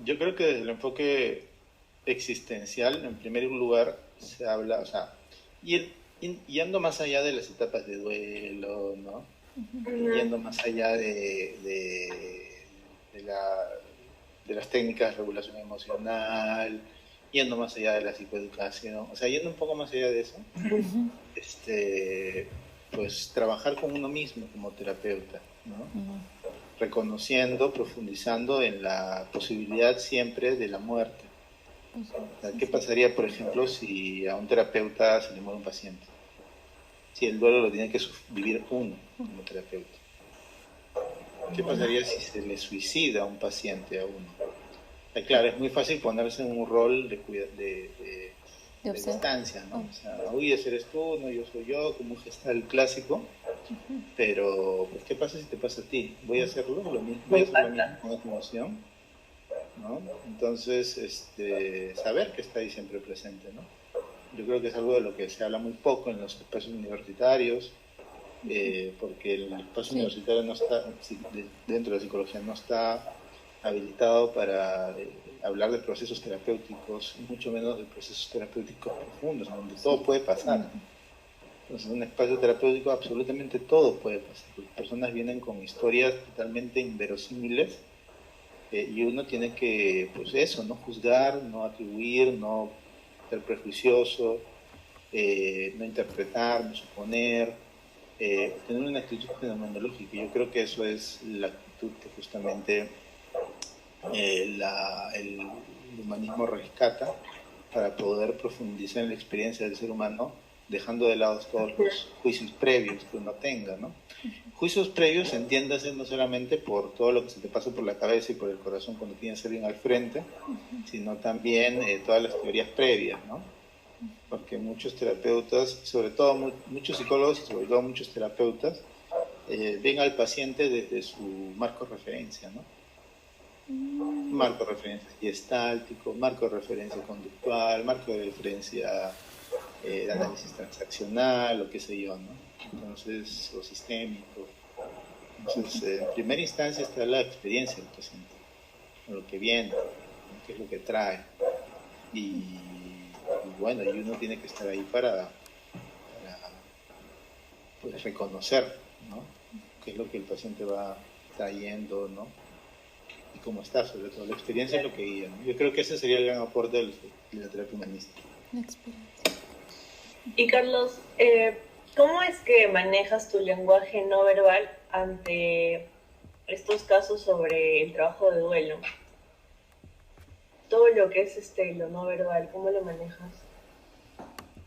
Yo creo que desde el enfoque existencial, en primer lugar, se habla, o sea, yendo más allá de las etapas de duelo, ¿no? yendo más allá de la, de las técnicas de regulación emocional, yendo más allá de la psicoeducación, o sea, yendo un poco más allá de eso, pues trabajar con uno mismo como terapeuta, ¿no? Reconociendo, profundizando en la posibilidad siempre de la muerte. O sea, ¿qué pasaría, por ejemplo, si a un terapeuta se le muere un paciente? Si el duelo lo tiene que vivir uno como terapeuta. ¿Qué pasaría si se le suicida a un paciente a uno? Claro, es muy fácil ponerse en un rol de distancia, ¿no? O sea, uy, ese eres tú, no, yo soy yo, como un gestal clásico, pero pues, ¿qué pasa si te pasa a ti? ¿Voy a hacerlo lo mismo? ¿Voy a hacer lo mismo con esa emoción? ¿No? Entonces, saber que está ahí siempre presente, ¿no? Yo creo que es algo de lo que se habla muy poco en los espacios universitarios, porque el espacio universitario no está, dentro de la psicología, no está habilitado para hablar de procesos terapéuticos, mucho menos de procesos terapéuticos profundos, donde todo puede pasar. Entonces, en un espacio terapéutico absolutamente todo puede pasar. Las personas vienen con historias totalmente inverosímiles, y uno tiene que, pues eso, no juzgar, no atribuir, no ser prejuicioso, no interpretar, no suponer, tener una actitud fenomenológica. Yo creo que eso es la actitud que justamente el humanismo rescata para poder profundizar en la experiencia del ser humano, dejando de lado todos los juicios previos que uno tenga, ¿no? Juicios previos, entiéndase, no solamente por todo lo que se te pasa por la cabeza y por el corazón cuando tienes a alguien al frente, sino también todas las teorías previas, ¿no? Porque muchos terapeutas, sobre todo muchos psicólogos y sobre todo muchos terapeutas, ven al paciente desde su marco de referencia, ¿no? Marco de referencia gestáltico, marco de referencia conductual, marco de referencia de análisis transaccional, o qué sé yo, ¿no? Entonces, o sistémico. Entonces, en primera instancia está la experiencia del paciente, lo que viene, ¿no? Qué es lo que trae. Y bueno, y uno tiene que estar ahí para pues, reconocer, ¿no? Qué es lo que el paciente va trayendo, ¿no? Y cómo está, sobre todo. La experiencia es lo que guía, ¿no? Yo creo que ese sería el gran aporte de la terapia humanista. La experiencia. Y Carlos, ¿cómo es que manejas tu lenguaje no verbal ante estos casos sobre el trabajo de duelo? Todo lo que es lo no verbal, ¿cómo lo manejas?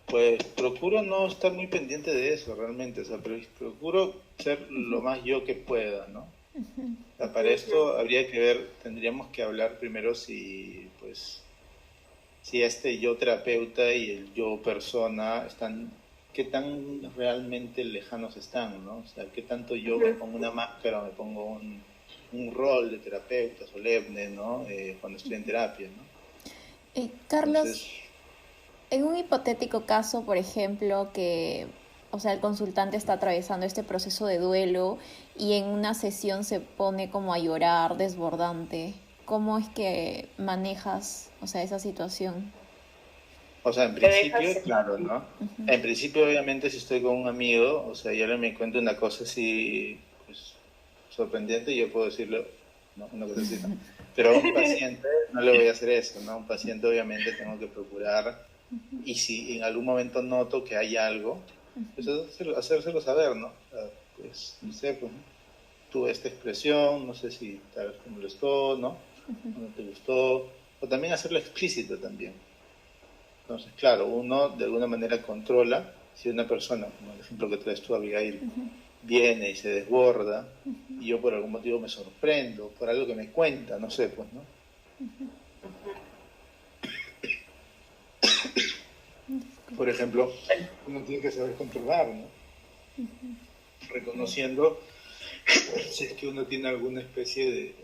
Pues procuro no estar muy pendiente de eso realmente, o sea, procuro ser lo más yo que pueda, ¿no? O sea, para esto habría que ver, tendríamos que hablar primero si, pues, si este yo terapeuta y el yo persona están, qué tan realmente lejanos están, ¿no? O sea, qué tanto yo me pongo una máscara o me pongo un rol de terapeuta solemne, ¿no? Cuando estoy en terapia, ¿no? Carlos, Entonces, en un hipotético caso, por ejemplo, que, o sea, el consultante está atravesando este proceso de duelo y en una sesión se pone como a llorar, desbordante, ¿cómo es que manejas, o sea, esa situación? o sea, en principio, claro, ¿no? En principio, obviamente, si estoy con un amigo, o sea, y él me cuenta una cosa así, pues, sorprendente, yo puedo decirle, no, una cosa así, ¿no? Pero a un paciente no le voy a hacer eso, ¿no? A un paciente, obviamente, tengo que procurar, y si en algún momento noto que hay algo, pues hacérselo saber, ¿no? O sea, pues, no sé, pues, tuve esta expresión, no sé si tal vez te molestó, ¿no? O no te gustó, o también hacerlo explícito también. Entonces, claro, uno de alguna manera controla si una persona, como el ejemplo que traes tú, Abigail, viene y se desborda, y yo por algún motivo me sorprendo, por algo que me cuenta, no sé, pues, ¿no? Por ejemplo, uno tiene que saber controlar, ¿no? Reconociendo si es que uno tiene alguna especie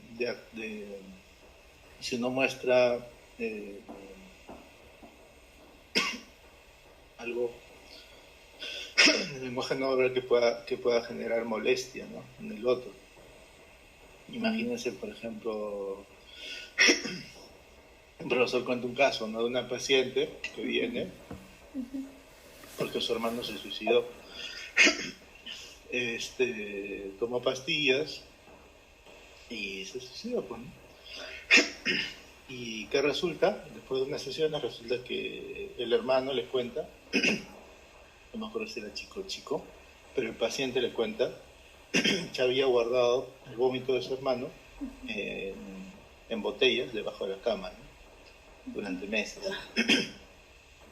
si uno muestra algo en el lenguaje no verbal que pueda generar molestia, ¿no? En el otro. Imagínense, por ejemplo, un profesor cuenta un caso, ¿no? De una paciente que viene porque su hermano se suicidó. tomó pastillas y se suicidó, pues, ¿no? Y ¿qué resulta? Después de unas sesiones resulta que el hermano le cuenta, no me acuerdo si era chico o chico, pero el paciente le cuenta que había guardado el vómito de su hermano en, en botellas debajo de la cama, ¿no? Durante meses.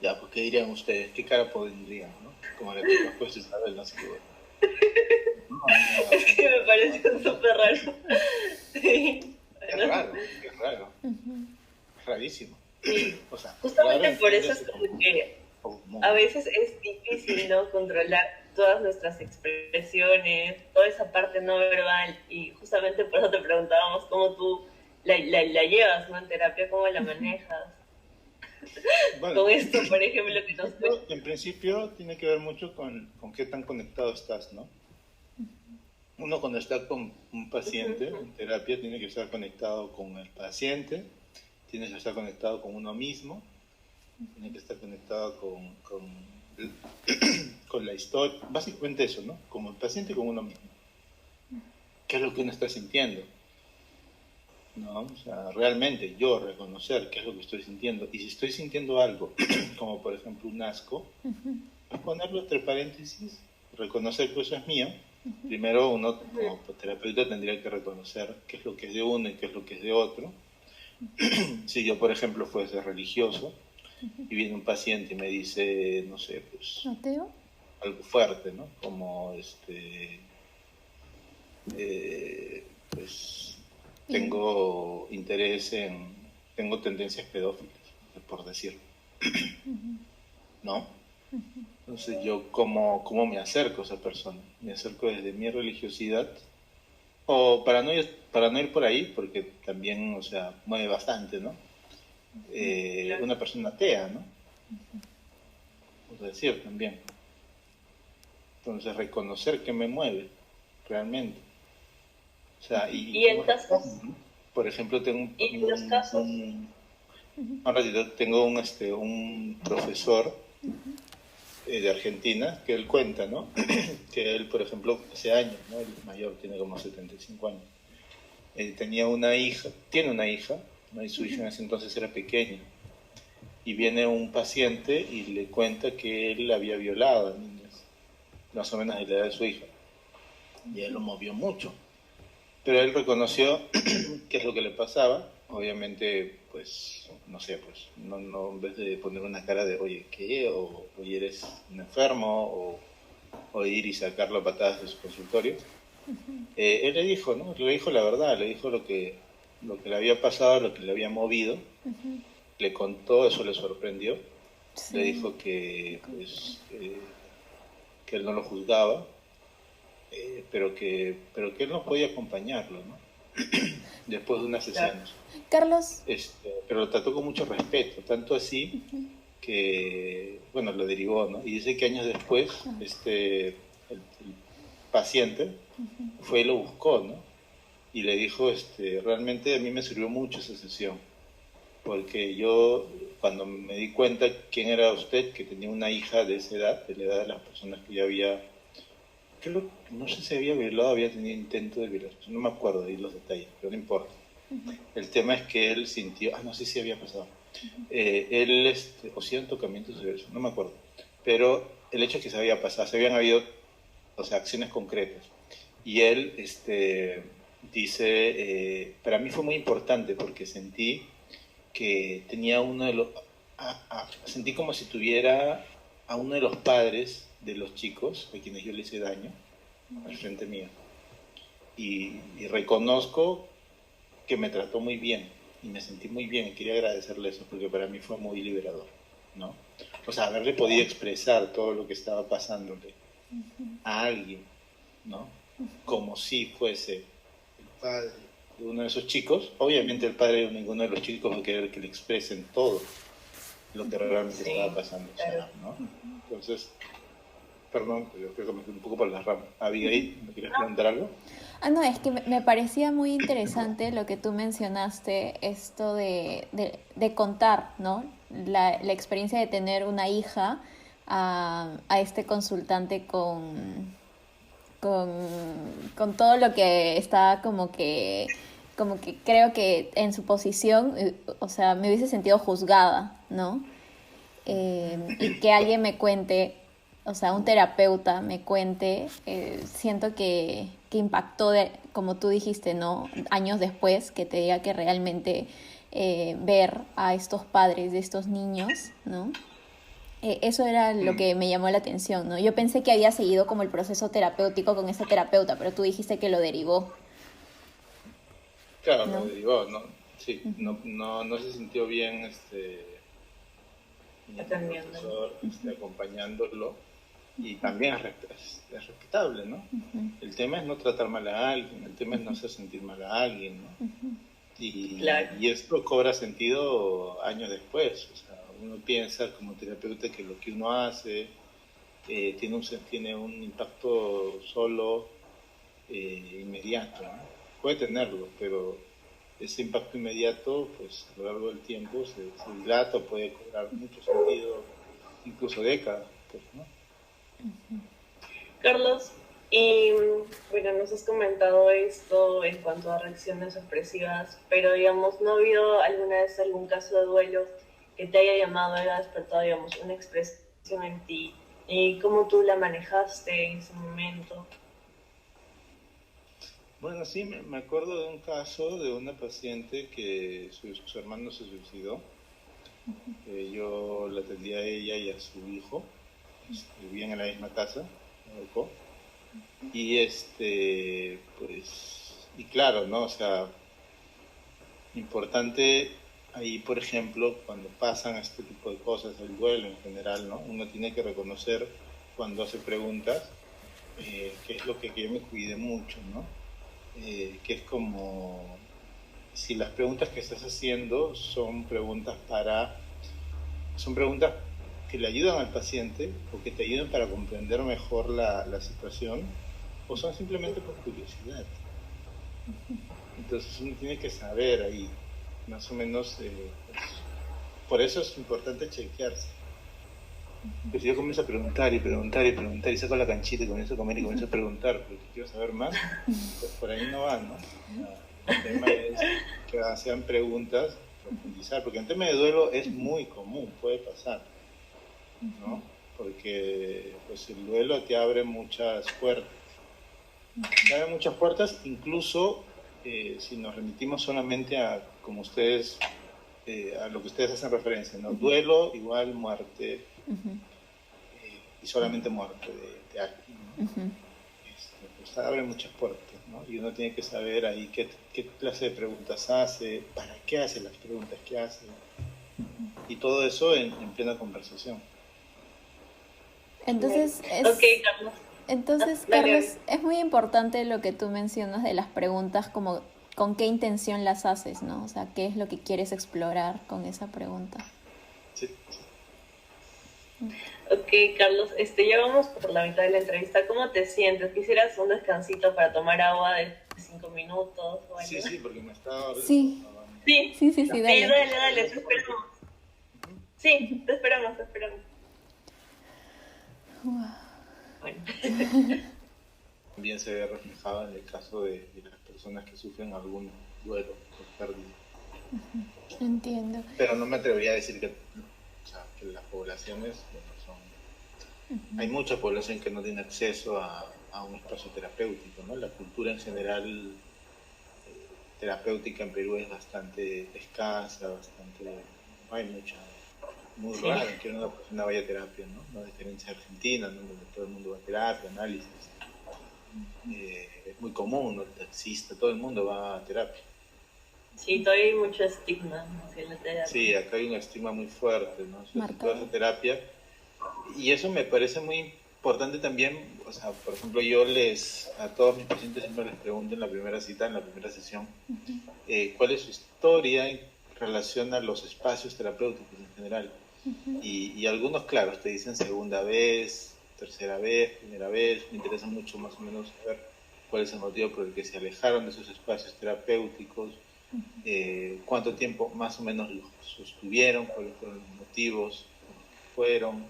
Ya, pues, ¿qué dirían ustedes? ¿Qué cara pondrían, no? Como le digo, pues Isabel, no sé qué. No, no, Es que me parece súper raro. Sí. es raro, es raro, es rarísimo. Sí. O sea, raro Justamente por eso es entiéndase como que como a veces es difícil, ¿no? Controlar todas nuestras expresiones, toda esa parte no verbal. Y justamente por eso te preguntábamos cómo tú la llevas, ¿no? En terapia, cómo la manejas. bueno, Con esto, por ejemplo, que nos en principio tiene que ver mucho con qué tan conectado estás, ¿no? Uno cuando está con un paciente en terapia tiene que estar conectado con el paciente, tiene que estar conectado con uno mismo, tiene que estar conectado con la historia, básicamente eso, ¿no? Como el paciente y con uno mismo. ¿Qué es lo que uno está sintiendo? ¿No? O sea, realmente yo reconocer qué es lo que estoy sintiendo. Y si estoy sintiendo algo, como por ejemplo un asco, ponerlo entre paréntesis, reconocer que eso es mío. Primero uno como terapeuta tendría que reconocer qué es lo que es de uno y qué es lo que es de otro. Si yo, por ejemplo, fuese religioso y viene un paciente y me dice, no sé, pues ¿Mateo? algo fuerte, ¿no? Como pues tengo interés tengo tendencias pedófilas, por decirlo, ¿no? Entonces yo, ¿cómo me acerco a esa persona? Me acerco desde mi religiosidad, o para no ir por ahí, porque también, o sea, mueve bastante, ¿no? claro. Una persona atea, ¿no? Por decir también. Entonces reconocer qué me mueve, realmente. O sea, y Y en cómo casos, respondo, ¿no? Por ejemplo, tengo y en los casos, un ratito, tengo un profesor de Argentina que él cuenta, ¿no? Que él, por ejemplo, hace años, ¿no? Él es mayor, tiene como 75 años. Tenía una hija, tiene una hija, ¿no? Y su hija en ese entonces era pequeña. Y viene un paciente y le cuenta que él había violado a niñas, más o menos de la edad de su hija. Y él lo movió mucho. Pero él reconoció qué es lo que le pasaba. Obviamente, pues, no sé, pues, no en vez de poner una cara de, oye, ¿qué? O, oye, eres un enfermo, o ir y sacarlo a patadas de su consultorio. Él le dijo, ¿no? Le dijo la verdad, le dijo lo que le había pasado, lo que le había movido. Le contó, eso le sorprendió. Le Sí. dijo pues, que él no lo juzgaba, pero que él no podía acompañarlo, ¿no? Después de unas claro. sesiones. Carlos, Pero lo trató con mucho respeto, tanto así que, bueno, lo derivó, ¿no? Y dice que años después, el paciente fue y lo buscó, ¿no? Y le dijo, realmente a mí me sirvió mucho esa sesión, porque yo, cuando me di cuenta quién era usted, que tenía una hija de esa edad, de la edad de las personas que ya había, creo, no sé si había violado, había tenido intento de violación, no me acuerdo de los detalles, pero no importa. El tema es que él sintió, no sé si había pasado, él, o si eran tocamientos de eso, no me acuerdo, pero el hecho es que se había pasado, se habían habido, o sea, acciones concretas, y él, dice, para mí fue muy importante porque sentí que tenía uno de los, sentí como si tuviera a uno de los padres de los chicos a quienes yo le hice daño al frente mío, y reconozco que me trató muy bien y me sentí muy bien y quería agradecerle eso porque para mí fue muy liberador, ¿no? O sea, haberle podido expresar todo lo que estaba pasándole a alguien, ¿no? Como si fuese el padre de uno de esos chicos. Obviamente el padre de ninguno de los chicos va a querer que le expresen todo lo que realmente sí, estaba pasando, claro. ¿no? Entonces, perdón, yo creo que me fui un poco por las ramas. Abigail, ¿me quieres preguntar algo? no, es que me parecía muy interesante lo que tú mencionaste, esto de contar, ¿no? La experiencia de tener una hija a este consultante con todo lo que está como que creo que en su posición, o sea, me hubiese sentido juzgada, ¿no? Y que alguien me cuente, o sea, un terapeuta me cuente, siento que impactó, como tú dijiste, ¿no? Años después, que te diga que realmente ver a estos padres de estos niños, ¿no? Eso era lo Mm. que me llamó la atención, ¿no? Yo pensé que había seguido como el proceso terapéutico con esa terapeuta, pero tú dijiste que lo derivó, Claro, lo ¿no? derivó, ¿no? Sí, no se sintió bien el Atendiéndolo. profesor acompañándolo, y también es respetable, ¿no? El tema es no tratar mal a alguien, el tema es no hacer sentir mal a alguien, ¿no? Claro. Y esto cobra sentido años después. O sea, uno piensa como terapeuta que lo que uno hace tiene un impacto solo inmediato, ¿no? Puede tenerlo, pero ese impacto inmediato, pues a lo largo del tiempo se dilata o puede cobrar mucho sentido, incluso décadas, pues, ¿no? Carlos, y bueno, nos has comentado esto en cuanto a reacciones expresivas, pero digamos, ¿no ha habido alguna vez algún caso de duelo que te haya llamado, haya despertado, digamos, una expresión en ti? ¿Y cómo tú la manejaste en ese momento? Bueno, sí, me acuerdo de un caso de una paciente que su hermano se suicidó. Yo la atendí a ella y a su hijo, vivían en la misma casa, me tocó. Y pues, y claro, ¿no? O sea, importante ahí, por ejemplo, cuando pasan este tipo de cosas, el duelo en general, ¿no? Uno tiene que reconocer cuando hace preguntas, que es lo que yo me cuide mucho, ¿no? Que es como si las preguntas que estás haciendo son preguntas que le ayudan al paciente o que te ayudan para comprender mejor la situación, o son simplemente por curiosidad. Entonces uno tiene que saber ahí, más o menos, pues, por eso es importante chequearse. Pues si yo comienzo a preguntar y preguntar y preguntar y saco la canchita y comienzo a comer y comienzo a preguntar porque quiero saber más, pues por ahí no va, ¿no? El tema es que sean preguntas, profundizar, porque en tema de duelo es muy común, puede pasar, ¿no? Porque pues el duelo te abre muchas puertas. Te abre muchas puertas, incluso si nos remitimos solamente a, como ustedes, a lo que ustedes hacen referencia, ¿no? Duelo igual muerte, y solamente muerte de alguien, ¿no? Pues abre muchas puertas, ¿no? Y uno tiene que saber ahí qué clase de preguntas hace, para qué hace las preguntas que hace, y todo eso en plena conversación. Entonces Ok, es, Carlos. entonces, Dale, Carlos, dale. es muy importante lo que tú mencionas de las preguntas, como con qué intención las haces, ¿no? O sea, qué es lo que quieres explorar con esa pregunta. Sí, sí. Ok, Carlos, ya vamos por la mitad de la entrevista. ¿Cómo te sientes? ¿Quisieras un descansito para tomar agua de 5 minutos o algo? Sí, sí, porque me estaba... Sí, Sí, sí, sí, sí, Ya, sí, dale. dale, dale, te esperamos. Sí, te esperamos, te esperamos. Bueno, también se ve reflejada en el caso de las personas que sufren algún duelo o pérdida. Entiendo. Pero no me atrevería a decir que, o sea, que las poblaciones, bueno, hay mucha población que no tiene acceso a un espacio terapéutico, ¿no? La cultura en general terapéutica en Perú es bastante escasa, bastante, no hay mucha, muy sí, raro que una persona vaya a terapia, ¿no? No, a diferencia de Argentina, ¿no? Donde todo el mundo va a terapia, análisis. Es muy común, ¿no? El taxista, todo el mundo va a terapia. sí, todavía hay mucho estigma hacia la Sí, terapia. acá hay un estigma muy fuerte, ¿no? O sea, si tú Marcado. haces terapia, y eso me parece muy importante también, o sea, por ejemplo, yo a todos mis pacientes siempre les pregunto en la primera cita, en la primera sesión, cuál es su historia en relación a los espacios terapéuticos en general. Y algunos, claro, te dicen segunda vez, tercera vez, primera vez. Me interesa mucho más o menos saber cuál es el motivo por el que se alejaron de esos espacios terapéuticos, cuánto tiempo más o menos los sostuvieron, cuáles fueron los motivos por los que fueron,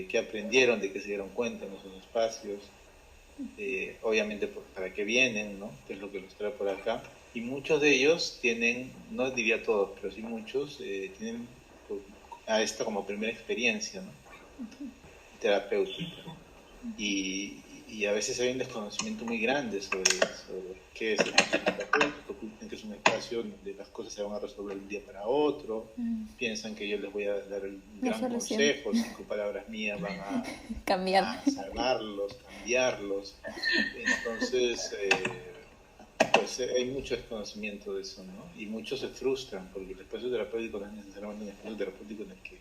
qué aprendieron, de qué se dieron cuenta en esos espacios. obviamente para qué vienen, ¿no? ¿Qué es lo que los trae por acá? Y muchos de ellos tienen, no diría todos, pero sí muchos, tienen a esta como primera experiencia, ¿no? Terapéutica. Y a veces hay un desconocimiento muy grande sobre qué es el espacio terapéutico, piensan que es un espacio donde las cosas se van a resolver de un día para otro, piensan que yo les voy a dar el La gran solución. consejo, 5 palabras mías van Cambiar. a salvarlos, cambiarlos. Entonces, pues hay mucho desconocimiento de eso, ¿no? Y muchos se frustran porque el espacio terapéutico no es necesariamente un espacio terapéutico en el que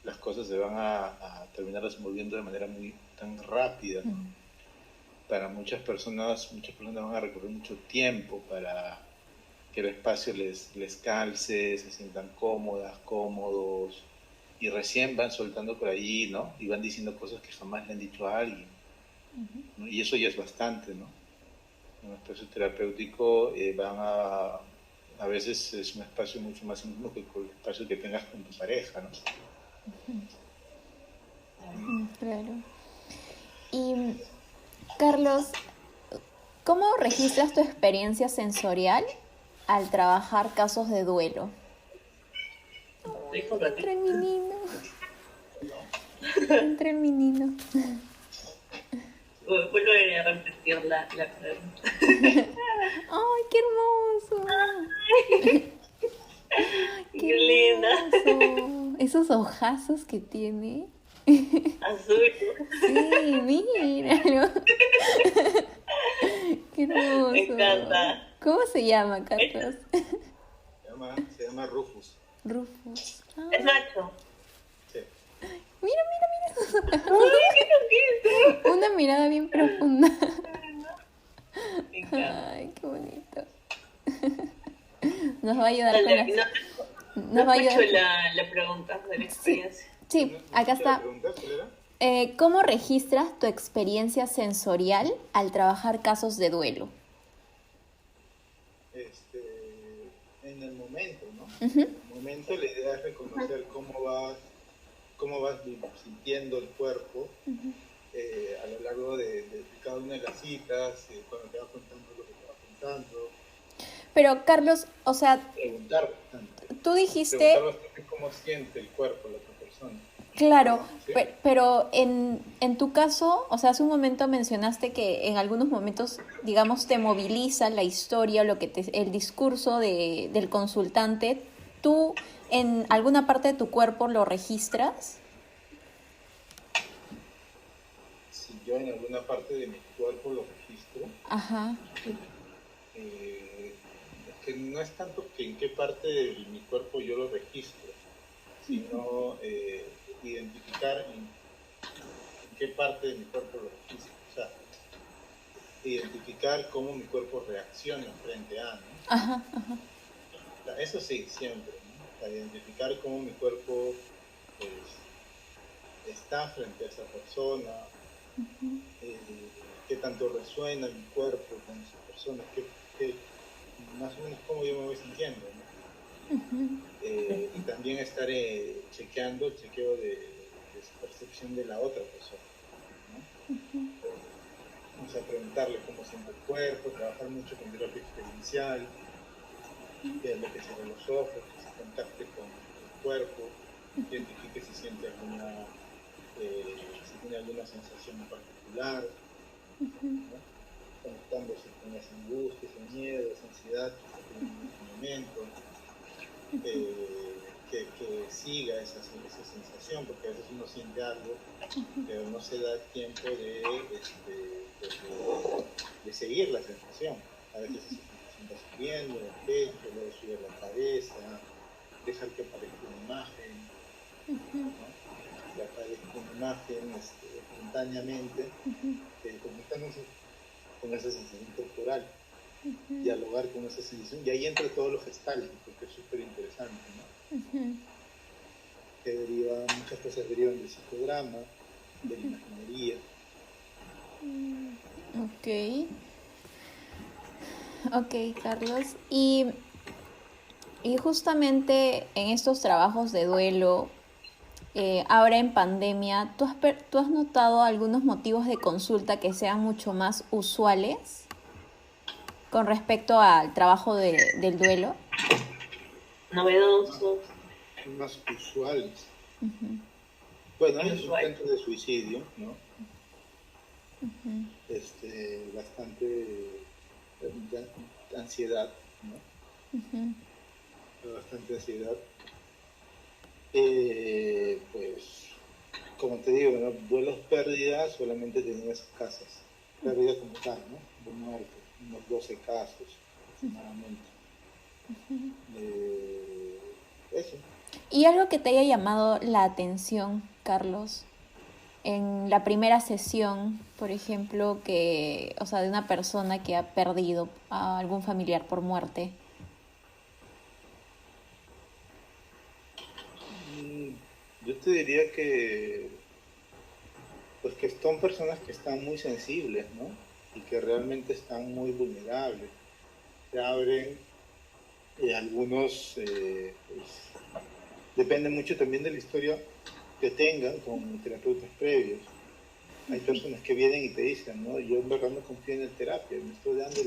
las cosas se van a terminar desenvolviendo de manera muy tan rápida, ¿no? Para muchas personas van a recorrer mucho tiempo para que el espacio les calce, se sientan cómodas, cómodos, y recién van soltando por allí, ¿no? Y van diciendo cosas que jamás le han dicho a alguien, ¿no? Y eso ya es bastante, ¿no? En un espacio terapéutico a veces es un espacio mucho más íntimo que el espacio que tengas con tu pareja, ¿no? Claro. Y Carlos, ¿cómo registras tu experiencia sensorial al trabajar casos de duelo? Dijo un ratito. Entre mi nino. Entre mi nino. Vuelvo a repetir la pregunta. ¡Ay, qué hermoso! Qué linda. Hermoso! Esos ojazos que tiene. Azul. Sí, míralo. Qué hermoso. Me encanta. ¿Cómo se llama, Carlos? Se llama Rufus. Rufus. Ah, Es Nacho. Sí. mira, mira, ¡Ay, qué loquito! una mirada bien profunda. Me encanta. Ay, qué bonito. Nos va a ayudar con Dale, las... no Nos va a escucho ayudar. la pregunta de la experiencia. Sí, acá está. ¿Cuál era? ¿Cómo registras tu experiencia sensorial al trabajar casos de duelo? En el momento, ¿no? Ujú. En el momento la idea es reconocer cómo vas sintiendo el cuerpo a lo largo de cada una de las citas, cuando te vas contando lo que te vas contando, Pero Carlos, o sea, preguntar bastante, tú dijiste, preguntar bastante cómo siente el cuerpo la otra persona. claro, ¿Sí? pero en tu caso, o sea, hace un momento mencionaste que en algunos momentos, digamos, te moviliza la historia, el discurso del consultante. ¿Tú en alguna parte de tu cuerpo lo registras? Si yo en alguna parte de mi cuerpo lo registro, Ajá. es que no es tanto que en qué parte de mi cuerpo yo lo registro, sino identificar en qué parte de mi cuerpo lo registro. O sea, identificar cómo mi cuerpo reacciona frente a, ¿no? Ajá, ajá. O sea, eso sí, siempre, ¿no? O sea, identificar cómo mi cuerpo pues, está frente a esa persona, qué tanto resuena mi cuerpo con esa persona, más o menos cómo yo me voy sintiendo, ¿no? Y también estar chequeando el chequeo de percepción de la otra persona, ¿no? O sea, preguntarle cómo siente el cuerpo, trabajar mucho con terapia experiencial, lo que cierre los ojos, que se contacte con el cuerpo, identifique si siente si tiene alguna sensación en particular, ¿no? Conectándose con las angustias, el miedo, esa ansiedad que está teniendo en este momento, que siga esa sensación, porque a veces uno siente algo, pero no se da tiempo de seguir la sensación. A veces esa sensación va subiendo en el pecho, luego sube a la cabeza, dejar que aparezca una imagen, ¿no? Que aparezca una imagen espontáneamente, conectándose con esa sensación corporal, dialogar con esa sensación, y ahí entra todo lo gestáltico, que es súper interesante, ¿no? Que muchas cosas derivan del psicodrama, de la imaginería. Ok, Carlos. Y justamente en estos trabajos de duelo, ahora en pandemia, ¿tú has notado algunos motivos de consulta que sean mucho más usuales con respecto al trabajo del duelo? Más, Novedosos, más usuales. Ujú, Bueno, hay inusuales. intentos de suicidio, ¿no? ujú, Bastante ansiedad, ¿no? ujú, Bastante ansiedad. Pues, como te digo, ¿no? Duelos pérdidas solamente tenía esas casas. Pérdida como tal, ¿no? De muerte, unos 12 casos aproximadamente. Eh, Eso. y algo que te haya llamado la atención, Carlos, en la primera sesión, por ejemplo, o sea, de una persona que ha perdido a algún familiar por muerte. Mm, Yo te diría que, pues que son personas que están muy sensibles, ¿no? Y que realmente están muy vulnerables. Se abren algunos, pues, depende mucho también de la historia que tengan con terapeutas previos. Hay personas que vienen y te dicen, no, yo en verdad no confío en la terapia, me estoy dando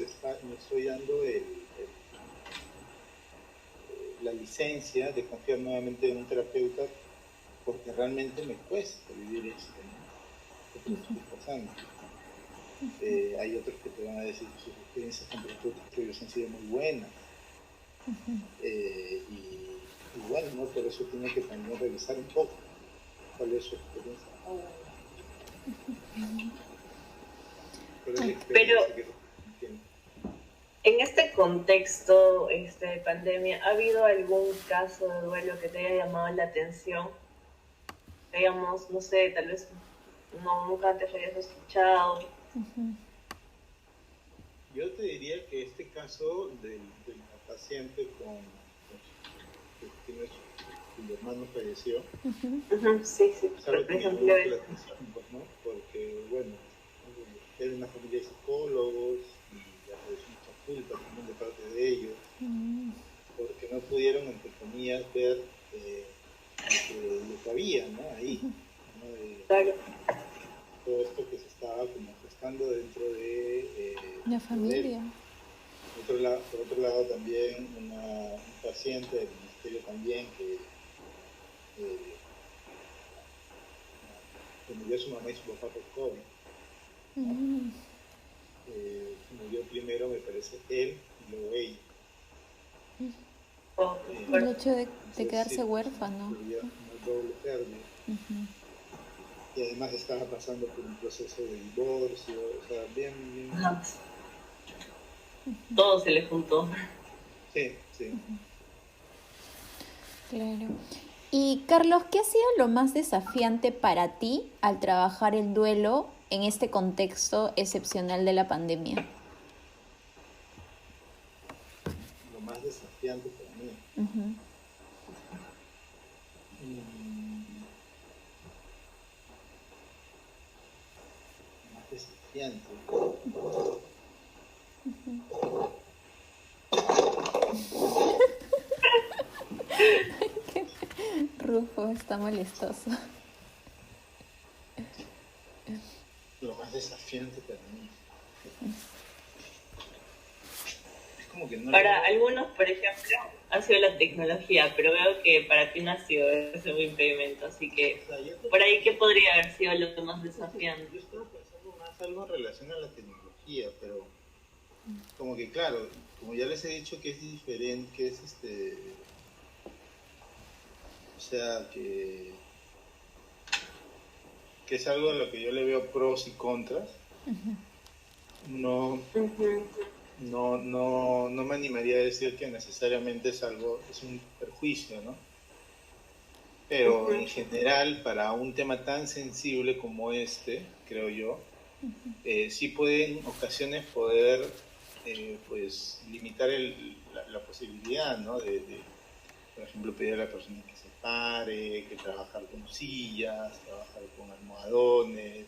la licencia de confiar nuevamente en un terapeuta porque realmente me cuesta vivir esto, ¿no? Lo que estoy pasando. Hay otros que te van a decir que sus experiencias con terapeutas previos han sido muy buenas. Y bueno, ¿no? Por eso tiene que también revisar un poco cuál es su experiencia. ¿Cuál es la Pero experiencia que tiene? en este contexto de pandemia, ¿ha habido algún caso de duelo que te haya llamado la atención? Digamos, no sé, tal vez no, nunca antes lo hayas escuchado. Yo te diría que este caso de la paciente que tiene su hermano falleció, Ujú, sí, sí, es algo que por me llamó ejemplo, mucho la atención, pues, ¿no? Porque, bueno, era una familia de psicólogos y apareció mucha culpa también de parte de ellos, porque no pudieron, entre comillas, ver lo que había, ¿no? Ahí, ¿no? claro. Todo esto que se estaba como gestando La dentro de él. familia. Por otro lado también un paciente del ministerio también eh, que murió su mamá y su papá por COVID, ¿no? Murió primero, me parece, él y luego ella. Oh, qué El fuerte. hecho de Entonces quedarse sí, pues huérfano. sería una doble pérdida. Y además estaba pasando por un proceso de divorcio, o sea, bien, bien. Ajá. Todo se le juntó. Sí, sí. Claro. Y Carlos, ¿qué ha sido lo más desafiante para ti al trabajar el duelo en este contexto excepcional de la pandemia? Lo más desafiante para mí. Ujú. Mm, lo más desafiante. Rufo está molestoso. Lo más desafiante para mí. Es como que no Para logro. algunos, por ejemplo, ha sido la tecnología, pero veo que para ti no ha sido ese un impedimento, así O que sea, por ahí, ¿qué podría haber sido lo más desafiante? yo estaba pensando más algo en relación a la tecnología, pero como que claro, como ya les he dicho que es diferente, que es o sea, que es algo a lo que yo le veo pros y contras, no, Ujú, no me animaría a decir que necesariamente es un perjuicio, ¿no? Pero ujú. en general, para un tema tan sensible como este, creo yo, sí puede en ocasiones poder pues limitar la posibilidad, ¿no? Por ejemplo, pedir a la persona que se pare, que trabajar con sillas, trabajar con almohadones,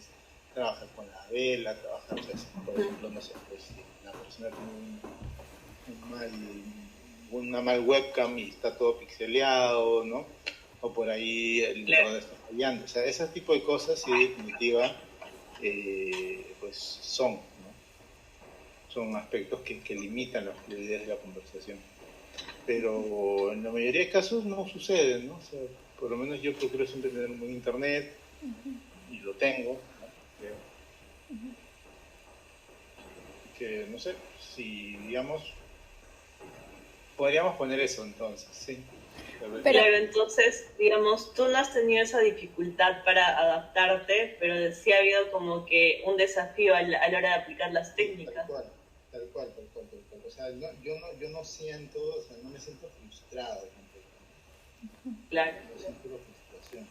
trabajar con la vela, trabajar, pues, por ejemplo, no sé, pues si la persona tiene un mal, una mal webcam y está todo pixeleado, ¿no? o por ahí el Claro. internet está fallando. O sea, ese tipo de cosas, sí, en definitiva, pues son, ¿no? Son aspectos que limitan la fluidez de la conversación. Pero en la mayoría de casos no sucede, ¿no? O sea, por lo menos yo procuro siempre tener un buen internet y lo tengo, ¿no? Creo. Que no sé, si digamos, podríamos poner eso entonces, sí. A ver. Pero, Claro, entonces, digamos, tú no has tenido esa dificultad para adaptarte, pero sí ha habido como que un desafío a la hora de aplicar las Sí, tal técnicas. cual, tal cual, tal cual, tal cual. O sea, yo no siento, o sea, no me siento frustrado tampoco, Claro, no siento la frustración.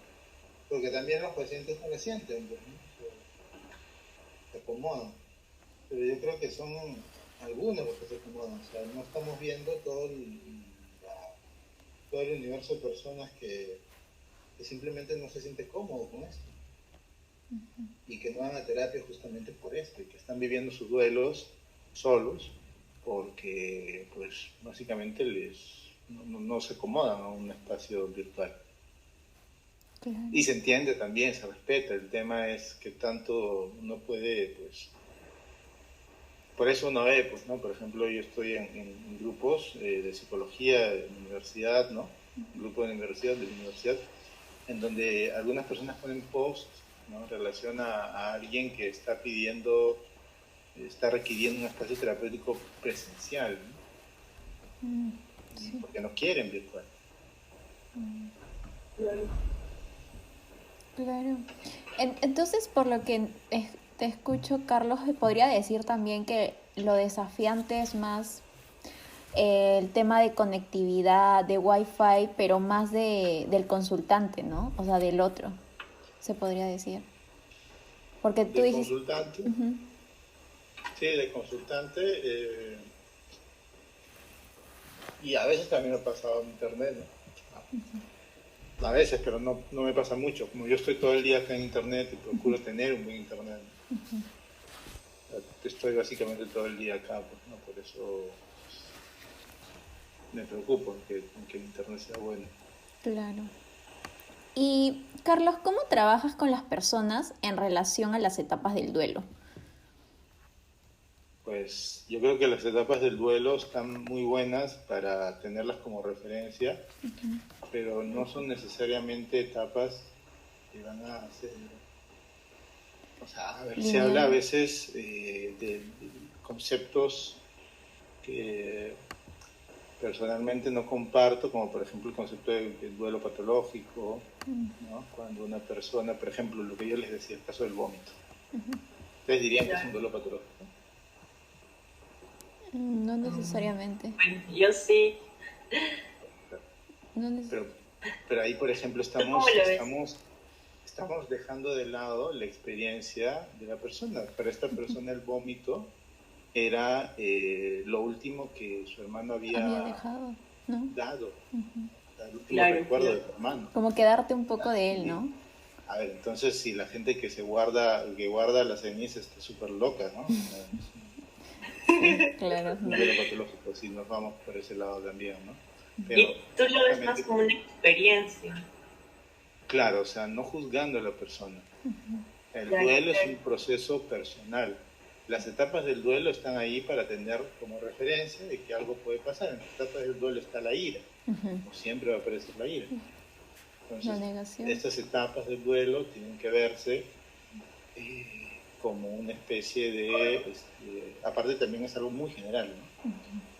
Porque también los pacientes no lo sienten, pues, ¿no? O sea, se acomodan. Pero yo creo que son algunos los que se acomodan, o sea, no estamos viendo todo el universo de personas que simplemente no se siente cómodo con esto y que no van a terapia justamente por esto y que están viviendo sus duelos solos porque pues básicamente no se acomodan a un espacio virtual. claro, Y se entiende también, se respeta. El tema es que tanto uno puede, pues, por eso uno ve, pues, ¿no? Por ejemplo, yo estoy en grupos de psicología de la universidad, ¿no? Un grupo de la universidad, en donde algunas personas ponen posts, ¿no? En relación a alguien que está pidiendo, está requiriendo un espacio terapéutico presencial, ¿no? sí, Porque no quieren virtual. claro. claro. Entonces, por lo que te escucho, Carlos, podría decir también que lo desafiante es más el tema de conectividad, de wifi, pero más del consultante, ¿no? O sea, del otro, se podría decir. Porque tú Del dijiste, consultante, ujú, sí, del consultante, y a veces también me ha pasado en internet, ¿no? A veces, pero no me pasa mucho. Como yo estoy todo el día acá en internet y procuro tener un buen internet, estoy básicamente todo el día acá, pues, ¿no? Por eso me preocupo en que el internet sea bueno. claro. Y Carlos, ¿cómo trabajas con las personas en relación a las etapas del duelo? Pues yo creo que las etapas del duelo están muy buenas para tenerlas como referencia, pero no son necesariamente etapas que van a ser... O sea, a ver, se habla a Lineal. veces de conceptos que personalmente no comparto, como por ejemplo el concepto del duelo patológico, ¿no? Cuando una persona, por ejemplo, lo que yo les decía, el caso del vómito, ustedes dirían que es un Claro. duelo patológico. No necesariamente. Bueno, yo sí. No neces- Pero, pero ahí, por ejemplo, ¿Tú cómo lo ves? estamos dejando de lado la experiencia de la persona. Para esta persona el vómito era lo último que su hermano Había había dejado, ¿no? dado, el último Claro, recuerdo claro. de su hermano. Como quedarte un poco de él, Y, ¿no? a ver, entonces si la gente que guarda las cenizas está súper loca, ¿no? O sea, Sí, claro, es un no. duelo patológico, si nos vamos por ese lado también, ¿no? Pero Y tú lo ves más justamente, como una experiencia. claro, o sea, no juzgando a la persona. El Claro, duelo es un claro. proceso personal. Las etapas del duelo están ahí para tener como referencia de que algo puede pasar. En las etapas del duelo está la ira, no siempre va a aparecer la ira. La Entonces, negación. estas etapas del duelo tienen que verse como una especie de, aparte también es algo muy general, ¿no?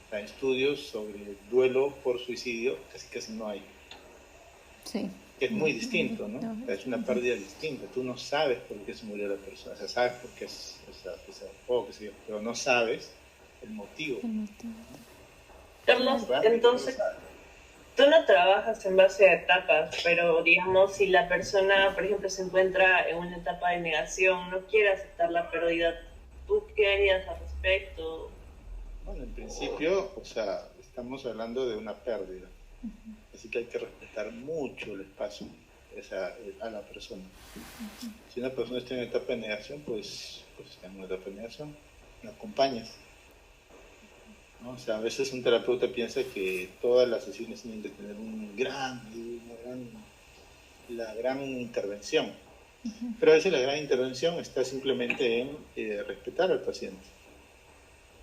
O sea, estudios sobre duelo por suicidio casi no hay, Sí. que es No, muy distinto, ¿no? no, O sea, es una pérdida distinta. Tú no sabes por qué se murió la persona, o sea, sabes por qué se ahorcó, qué sé yo, pero no sabes el motivo. el motivo. Carlos, Claro. Realmente no lo entonces, sabes. tú no trabajas en base a etapas, pero digamos, si la persona, por ejemplo, se encuentra en una etapa de negación, no quiere aceptar la pérdida, ¿tú qué harías al respecto? Bueno, en principio, o sea, estamos hablando de una pérdida, así que hay que respetar mucho el espacio a la persona. Si una persona está en etapa de negación, pues está en una etapa de negación, la acompañas, ¿no? O sea, a veces un terapeuta piensa que todas las sesiones tienen que tener una gran la gran intervención. Pero a veces la gran intervención está simplemente en respetar al paciente.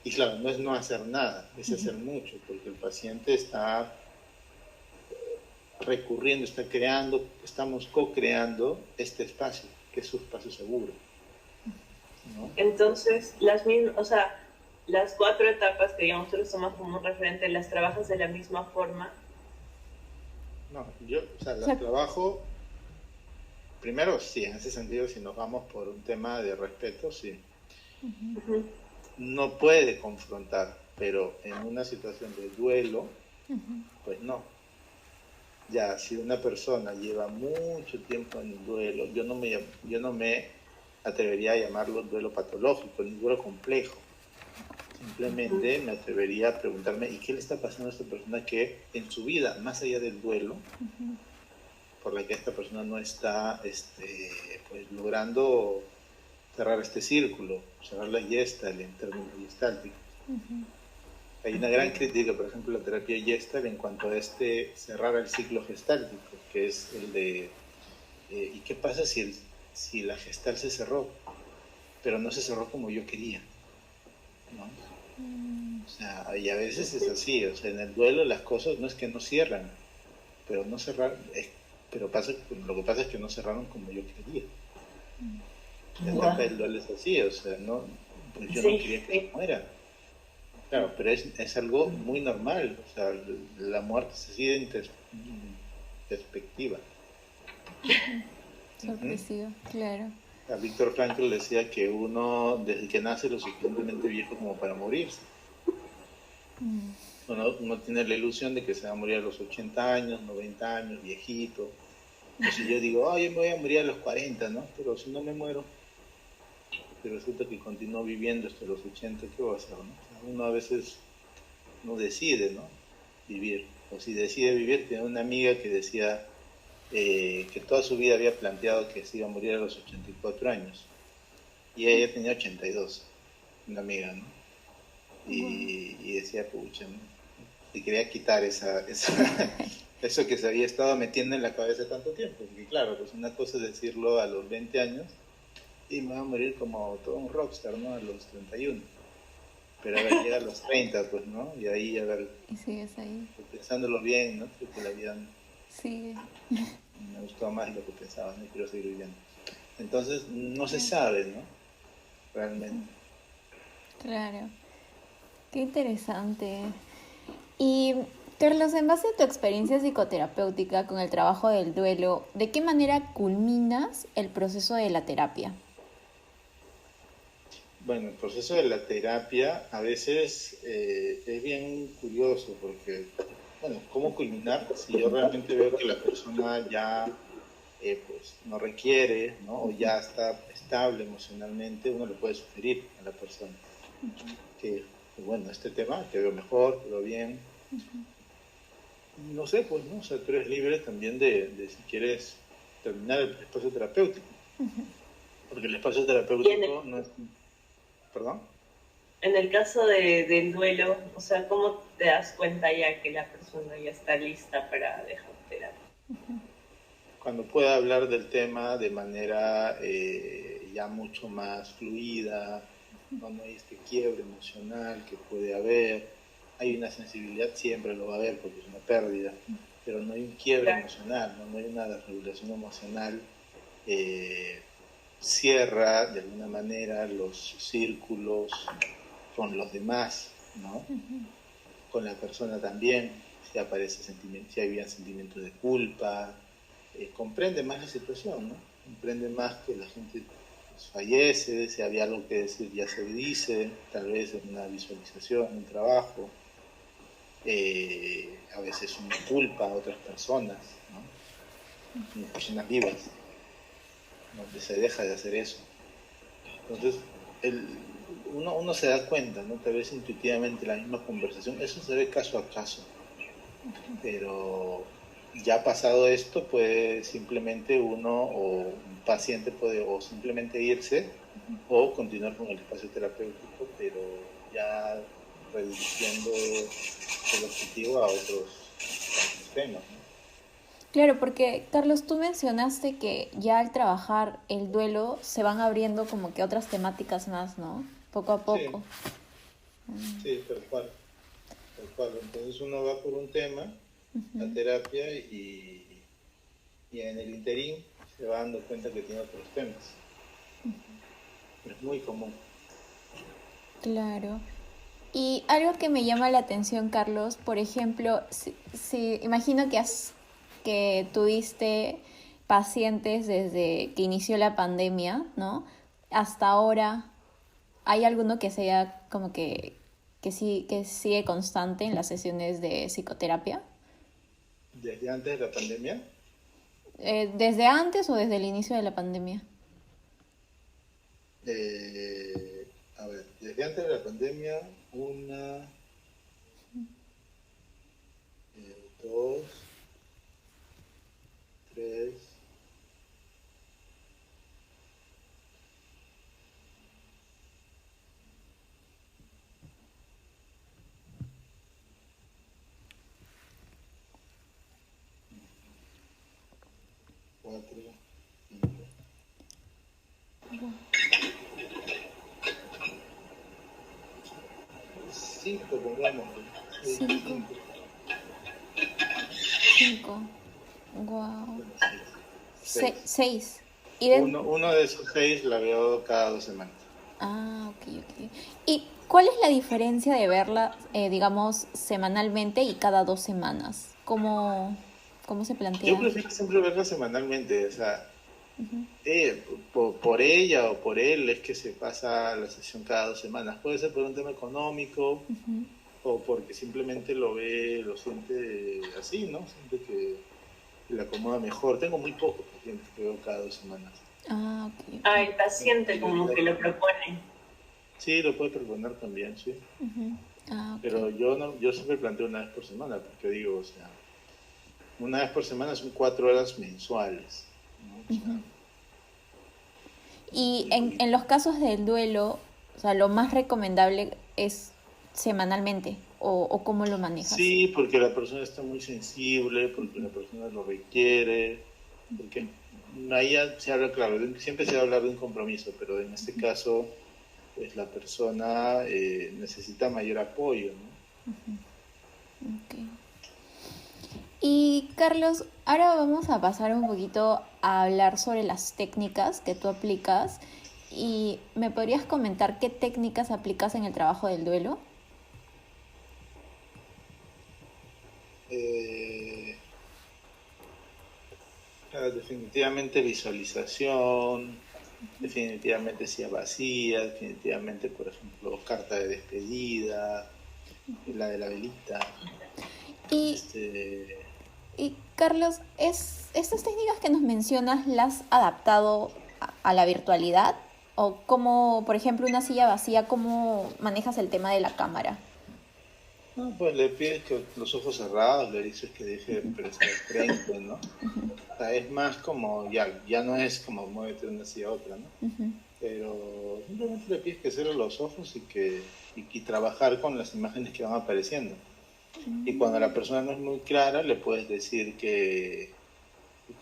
Y claro, no es no hacer nada, es hacer mucho, porque el paciente está recurriendo, está creando, estamos co-creando este espacio, que es su espacio seguro, ¿no? Entonces, las mismas, o sea, las 4 etapas que digamos tú los tomas como un referente, ¿las trabajas de la misma forma? No, yo, o sea, O las sea, trabajo, primero sí, en ese sentido, si nos vamos por un tema de respeto, sí. Ujú. No puede confrontar, pero en una situación de duelo, pues no. Ya, si una persona lleva mucho tiempo en el duelo, yo no me atrevería a llamarlo duelo patológico, ni duelo complejo. Simplemente me atrevería a preguntarme, ¿y qué le está pasando a esta persona que en su vida, más allá del duelo, por la que esta persona no está pues, logrando cerrar este círculo, cerrar la gestalt en términos gestálticos? Hay una gran crítica, por ejemplo, a la terapia Gestalt en cuanto a cerrar el ciclo gestáltico, que es el de, ¿y qué pasa si la Gestalt se cerró, pero no se cerró como yo quería? ¿No? O sea, y a veces es así, o sea, en el duelo las cosas no es que no cierran, pero no cerrar, lo que pasa es que no cerraron como yo quería. La etapa Guau. del duelo es así, o sea, no, pues yo no Sí, quería que se sí. muera. Claro, pero es algo muy normal, o sea, la muerte se sigue en perspectiva. Ujú. sorpresivo, claro. A Víctor Frankl decía que uno, desde que nace, es lo suficientemente viejo como para morirse. Uno tiene la ilusión de que se va a morir a los 80 años, 90 años, viejito. O si yo digo, oh, yo me voy a morir a los 40, ¿no? Pero si no me muero, y resulta que continúo viviendo hasta los 80, ¿qué voy a hacer, no? O sea, uno a veces no decide, ¿no? Vivir. O si decide vivir, tiene una amiga que decía que toda su vida había planteado que se iba a morir a los 84 años. Y ella tenía 82, una amiga, ¿no? Wow. Y decía, pucha, ¿no? Y quería quitar eso que se había estado metiendo en la cabeza tanto tiempo. Porque claro, pues una cosa es decirlo a los 20 años y me voy a morir como todo un rockstar, ¿no? A los 31. Pero a ver, llega a los 30, pues, ¿no? Y ahí, a ver, Y sigues ahí. pensándolo bien, ¿no? Creo que la vida Sigue. me gustó más de lo que pensaba, ¿no? Y quiero seguir viviendo. Entonces, no se Claro. sabe, ¿no? Realmente. Claro. Qué interesante. Y Carlos, en base a tu experiencia psicoterapéutica con el trabajo del duelo, ¿de qué manera culminas el proceso de la terapia? Bueno, el proceso de la terapia a veces es bien curioso porque, bueno, ¿cómo culminar si yo realmente veo que la persona ya pues no requiere, ¿no? O ya está estable emocionalmente? Uno le puede sugerir a la persona que, bueno, este tema te veo mejor, te veo bien. No sé, pues, ¿no? O sea, tú eres libre también de si quieres terminar el espacio terapéutico, porque el espacio Y en terapéutico no es... ¿Perdón? el caso del duelo, o sea, ¿cómo te das cuenta ya que la persona ya está lista para dejar terapia? Cuando pueda hablar del tema de manera ya mucho más fluida, no hay este quiebre emocional que puede haber, hay una sensibilidad, siempre lo va a haber porque es una pérdida, pero no hay un quiebre Claro, emocional, no hay una desregulación emocional, eh, cierra de alguna manera los círculos con los demás, ¿no? Con la persona también, si aparece sentimiento, si había sentimientos de culpa, comprende más la situación, ¿no? Comprende más que la gente pues, fallece, si había algo que decir ya se dice, tal vez en una visualización, un trabajo, a veces una culpa a otras personas, ¿no? Y personas vivas, donde se deja de hacer eso. Entonces, el, uno se da cuenta, ¿no? Tal vez intuitivamente la misma conversación, eso se ve caso a caso, pero ya pasado esto, puede simplemente uno o un paciente puede o simplemente irse o continuar con el espacio terapéutico, pero ya reduciendo el objetivo a otros temas, ¿no? Claro, porque Carlos, tú mencionaste que ya al trabajar el duelo se van abriendo como que otras temáticas más, ¿no? Poco a Sí, poco. sí, tal cual, tal cual. Entonces uno va por un tema, la terapia, y en el interín se va dando cuenta que tiene otros temas. Es muy común. Claro. Y algo que me llama la atención, Carlos, por ejemplo, imagino que tuviste pacientes desde que inició la pandemia, ¿no? Hasta ahora, ¿hay alguno que sea como que sigue constante en las sesiones de psicoterapia? Desde antes de la pandemia, ¿Desde antes o desde el inicio de la pandemia? a ver, desde antes de la pandemia, una, dos, tres, cuatro, cinco, cinco, pongamos, Cinco, cinco, cinco, wow. bueno, seis. Seis. Y de, Uno de esos seis la veo cada 2 semanas. Ok, ok. ¿Y cuál es la diferencia de verla, digamos, semanalmente y cada 2 semanas? ¿Cómo se Yo plantea? prefiero siempre verla semanalmente, o sea, por ella o por él es que se pasa la sesión cada 2 semanas. Puede ser por un tema económico o porque simplemente lo ve, lo siente así, ¿no? Siente que le acomoda mejor. Tengo muy pocos pacientes que veo cada 2 semanas. Ok, Ah, ok. el La paciente como mayoría, que lo propone. sí, lo puede proponer también, sí. Ok. Pero yo no, yo siempre planteo una vez por semana, porque digo, o sea, una vez por semana son 4 horas mensuales, ¿no? O sea, Y muy en poquito. los casos del duelo, o sea, lo más recomendable es semanalmente, o cómo lo manejas. Sí, porque la persona está muy sensible, porque la persona lo requiere, porque ahí ya se habla, claro, siempre se va a hablar de un compromiso, pero en este caso, pues la persona necesita mayor apoyo, ¿no? Ok. Y Carlos, ahora vamos a pasar un poquito a hablar sobre las técnicas que tú aplicas y me podrías comentar qué técnicas aplicas en el trabajo del duelo. Eh, Definitivamente visualización, definitivamente silla vacía, definitivamente, por ejemplo, carta de despedida, la de la velita, Y, este, y Carlos, ¿estas técnicas que nos mencionas las has adaptado a la virtualidad? ¿O cómo, por ejemplo, una silla vacía, cómo manejas el tema de la cámara? no, pues le pides que los ojos cerrados, le dices que deje de expresar frente, ¿no? O sea, es más como, ya no es como muévete de una silla a otra, ¿no? Pero simplemente le pides que cierre los ojos y trabajar con las imágenes que van apareciendo. Y cuando la persona no es muy clara, le puedes decir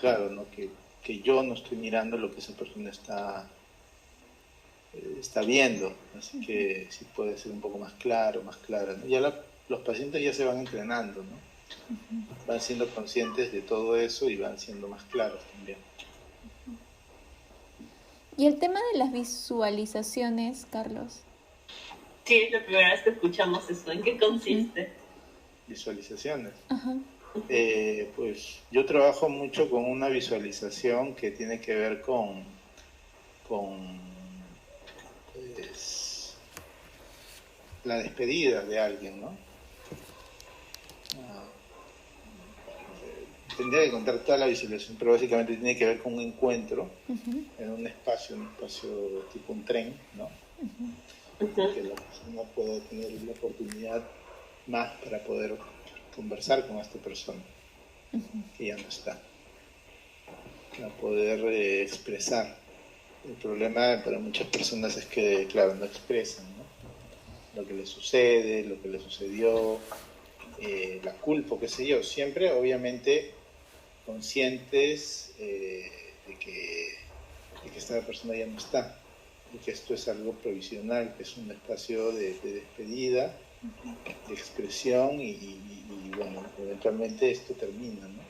claro, ¿no? Que yo no estoy mirando lo que esa persona está viendo. Así que sí puede ser un poco más claro, más clara, ¿no? Los pacientes ya se van entrenando, ¿no? Van siendo conscientes de todo eso y van siendo más claros también. Y el tema de las visualizaciones, Carlos. Sí, es la primera vez que escuchamos eso. ¿En qué consiste? Visualizaciones. Ajá. Pues yo trabajo mucho con una visualización que tiene que ver con pues, la despedida de alguien, ¿no? Ah, tendría que contar toda la visualización, pero básicamente tiene que ver con un encuentro en un espacio tipo un tren, ¿no? Que la persona pueda tener una oportunidad más para poder conversar con esta persona que ya no está, para poder expresar. El problema para muchas personas es que, claro, no expresan, ¿no? Lo que les sucede, lo que les sucedió, la culpa, qué sé yo. Siempre, obviamente, conscientes de que esta persona ya no está, y que esto es algo provisional, que es un espacio de despedida, de expresión y bueno, eventualmente esto termina, ¿no?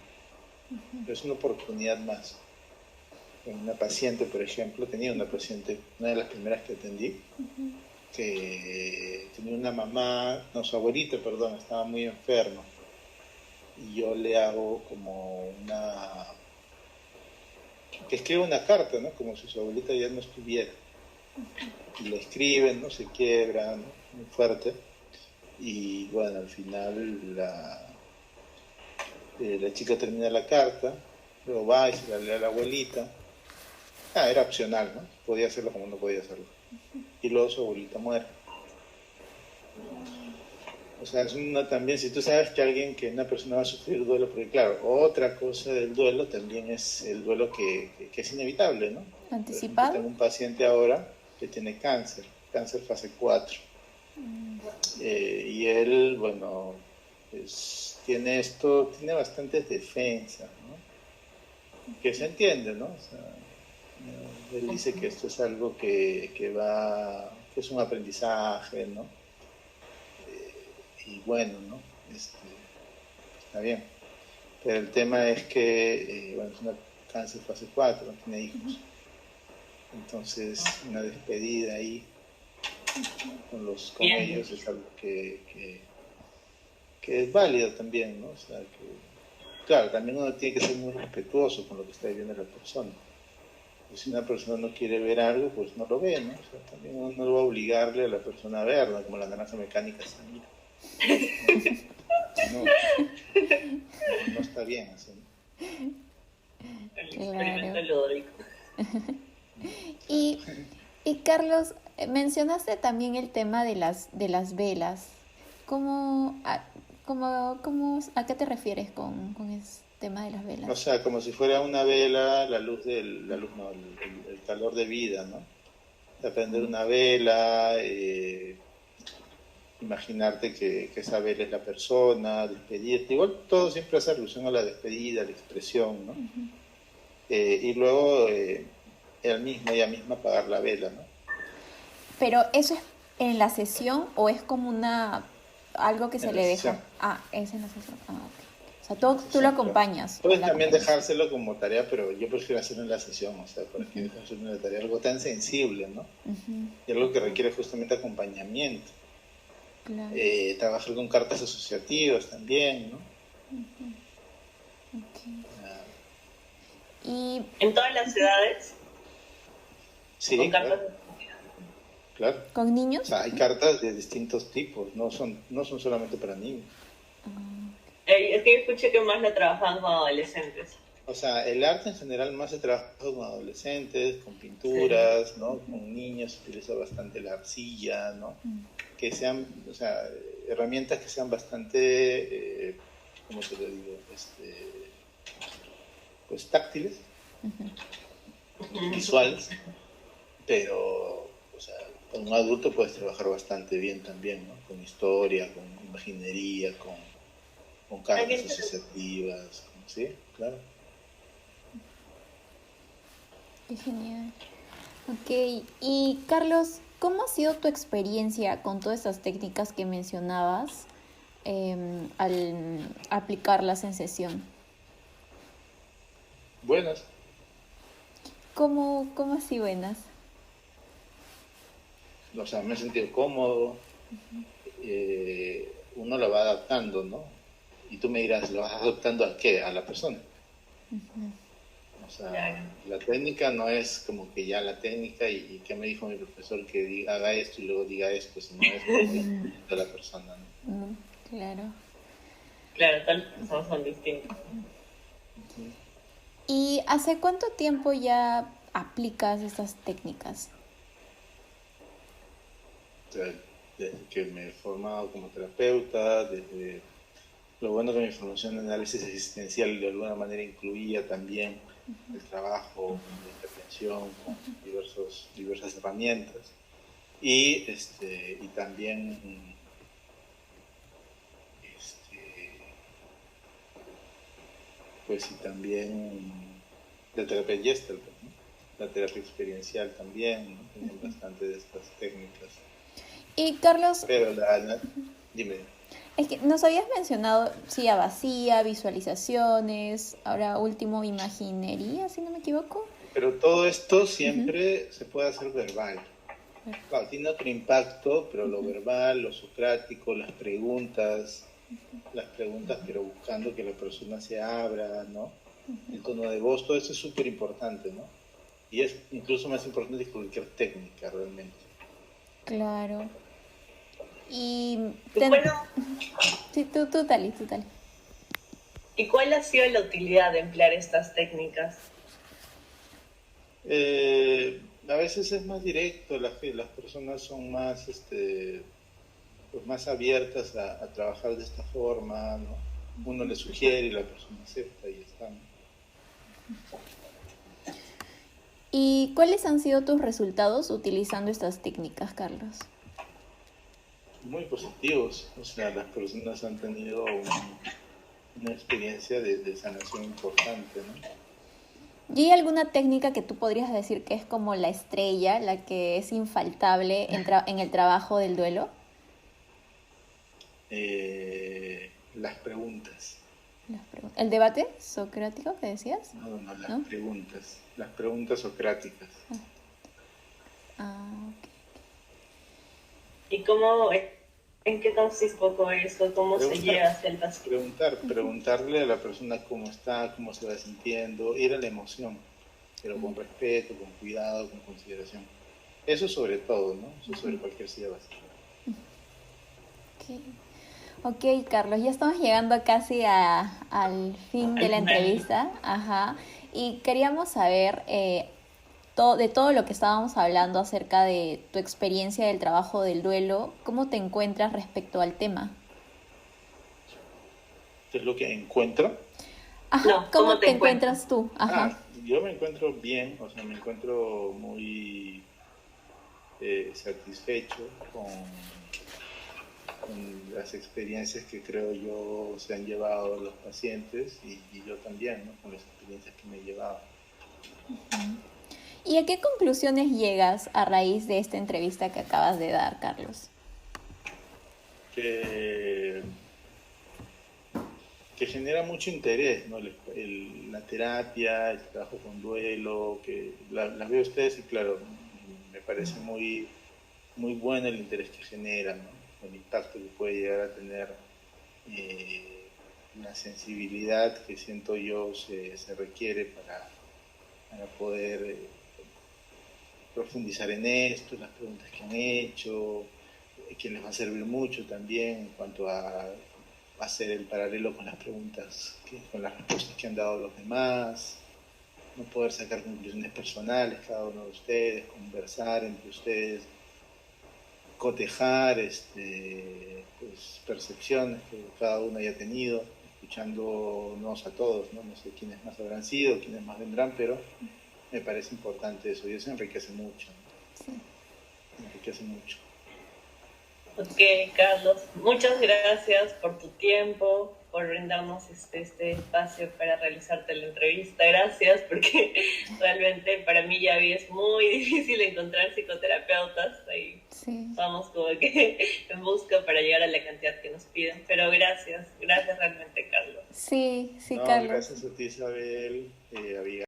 Pero es una oportunidad más. Con una paciente, por ejemplo, tenía una paciente, una de las primeras que atendí, que tenía una mamá, no, su abuelita, perdón, estaba muy enferma. Y yo le hago como que escribe una carta, ¿no? Como si su abuelita ya no estuviera. Y la escriben, ¿no? Se quiebra, ¿no? Muy fuerte. Y bueno, al final la chica termina la carta, luego va y se la lee a la abuelita. Era opcional, ¿no? Podía hacerlo como no podía hacerlo. Y luego su abuelita muere. O sea, es también, si tú sabes que una persona va a sufrir duelo, porque claro, otra cosa del duelo también es el duelo que es inevitable, ¿no? Por ejemplo, ¿Anticipado? tengo un paciente ahora que tiene cáncer fase 4. Y él, bueno, pues tiene bastantes defensas, ¿no? Que se entiende, ¿no? O sea, él dice que esto es algo que es un aprendizaje, ¿no? Y bueno, ¿no? Está bien. Pero el tema es que, bueno, es una cáncer fase 4, no tiene hijos. Entonces, una despedida ahí con ellos es algo que es válido también, ¿no? O sea, que, claro, también uno tiene que ser muy respetuoso con lo que está viviendo la persona. Y si una persona no quiere ver algo, pues no lo ve, ¿no? O sea, también uno no va a obligarle a la persona a verlo, como la naranja mecánica se mira. No, no está bien así, ¿no? El experimento Claro. Ludovico. Y, y Carlos, mencionaste también el tema de las velas. ¿A qué te refieres con ese tema de las O velas? sea, como si fuera una vela, la luz no, el calor de vida, ¿no? O sea, prender una vela, imaginarte que esa vela es la persona, despedirte. Igual todo siempre hace alusión a la despedida, a la expresión, ¿no? Y luego ella misma apagar la vela, ¿no? Pero ¿eso es en la sesión o es como algo que se En la le sesión. deja? Ah, es en la sesión. Ah, ok. O sea, En la tú lo sesión, claro. acompañas o Puedes la también acompañas. dejárselo como tarea, pero yo prefiero hacerlo en la sesión, o sea, para que dejes una tarea, algo tan sensible, ¿no? Y algo que requiere justamente acompañamiento. Claro. Trabajar con cartas asociativas también, ¿no? Ok. Ah, Y En todas las edades, con sí, cartas. claro, claro. con O niños. sea, hay cartas de distintos tipos, no son solamente para niños. Es que yo escuché que más la trabajaban con adolescentes. O sea, el arte en general más se trabaja con adolescentes, con Sí. pinturas, ¿no? Con niños se utiliza bastante la arcilla, ¿no? Que sean, o sea, herramientas que sean bastante, ¿cómo te lo digo? Pues táctiles, visuales, pero, o sea, con un adulto puedes trabajar bastante bien también, ¿no? Con historia, con imaginería, con Ah, qué cartas interesante. asociativas, ¿sí? Claro. Qué genial. Ok, y Carlos, ¿cómo ha sido tu experiencia con todas esas técnicas que mencionabas al aplicarlas en sesión? Buenas. ¿Cómo así buenas? O sea, me he sentido cómodo, uno lo va adaptando, ¿no? Y tú me dirás, ¿lo vas adaptando a qué? A la persona. O sea, Claro. la técnica no es como que ya la técnica y que me dijo mi profesor que haga esto y luego diga esto, sino es como ir a la persona, ¿no? Claro. Claro, todas las personas son distintas. ¿Y hace cuánto tiempo ya aplicas estas técnicas? O sea, desde que me he formado como terapeuta, desde lo bueno que mi formación en análisis existencial de alguna manera incluía también el trabajo con la intervención, con diversas herramientas y también este, pues y también de terapia Gestalt, ¿no? La terapia experiencial también, ¿no? Tienen bastante de estas técnicas. Y Carlos, Pero dime. es que nos habías mencionado silla vacía, visualizaciones, ahora último imaginería, si no me equivoco. Pero todo esto siempre se puede hacer verbal. Claro, tiene otro impacto, pero lo verbal, lo socrático, las preguntas, pero buscando que la persona se abra, ¿no? El tono de voz, todo eso es súper importante, ¿no? Y es incluso más importante que cualquier técnica, realmente. Claro. Y Bueno, sí, tú, Tali, tú, Tali. ¿y cuál ha sido la utilidad de emplear estas técnicas? A veces es más directo, las personas son más, pues más abiertas a trabajar de esta forma, ¿no? Uno le sugiere y la persona acepta y ya está, ¿no? ¿Y cuáles han sido tus resultados utilizando estas técnicas, Carlos? Muy positivos, o sea, las personas han tenido una experiencia de sanación importante, ¿no? ¿Y hay alguna técnica que tú podrías decir que es como la estrella, la que es infaltable en el trabajo del duelo? Las preguntas. ¿El debate socrático que decías? No, las ¿No? las preguntas socráticas. Ok. ¿Y en qué consiste un poco eso? ¿Cómo se llega hacia el paciente? Preguntarle a la persona cómo está, cómo se va sintiendo, ir a la emoción, pero con respeto, con cuidado, con consideración. Eso sobre todo, ¿no? Eso sobre cualquier silla básica. Ok, Carlos, ya estamos llegando casi al fin de la entrevista. Ajá. Y queríamos saber de todo lo que estábamos hablando acerca de tu experiencia del trabajo del duelo, ¿cómo te encuentras respecto al tema? ¿Qué es lo que encuentro? Ajá, No, ¿cómo ¿cómo te te encuentras encuentras? tú? Ajá. Yo me encuentro bien, o sea, me encuentro muy satisfecho con las experiencias que creo yo se han llevado los pacientes y yo también, ¿no? Con las experiencias que me he llevado. ¿Y a qué conclusiones llegas a raíz de esta entrevista que acabas de dar, Carlos? Que, que genera mucho interés, ¿no? La terapia, el trabajo con duelo, que las veo ustedes y claro, me parece muy bueno el interés que genera, ¿no? El impacto que puede llegar a tener, la sensibilidad que siento yo se requiere para poder profundizar en esto, las preguntas que han hecho, que les va a servir mucho también en cuanto a hacer el paralelo con las preguntas, con las respuestas que han dado los demás, no poder sacar conclusiones personales cada uno de ustedes, conversar entre ustedes, cotejar pues, percepciones que cada uno haya tenido, escuchándonos a todos, ¿no? No sé quiénes más habrán sido, quiénes más vendrán, pero me parece importante eso y eso enriquece mucho, ¿no? Sí. Enriquece mucho. Ok, Carlos, muchas gracias por tu tiempo, por brindarnos este espacio para realizarte la entrevista. Gracias, porque realmente para mí ya es muy difícil encontrar psicoterapeutas. Ahí Sí. vamos como que en busca para llegar a la cantidad que nos piden. Pero gracias realmente, Carlos. Sí, No, Carlos. gracias a ti, Isabel, Abigail.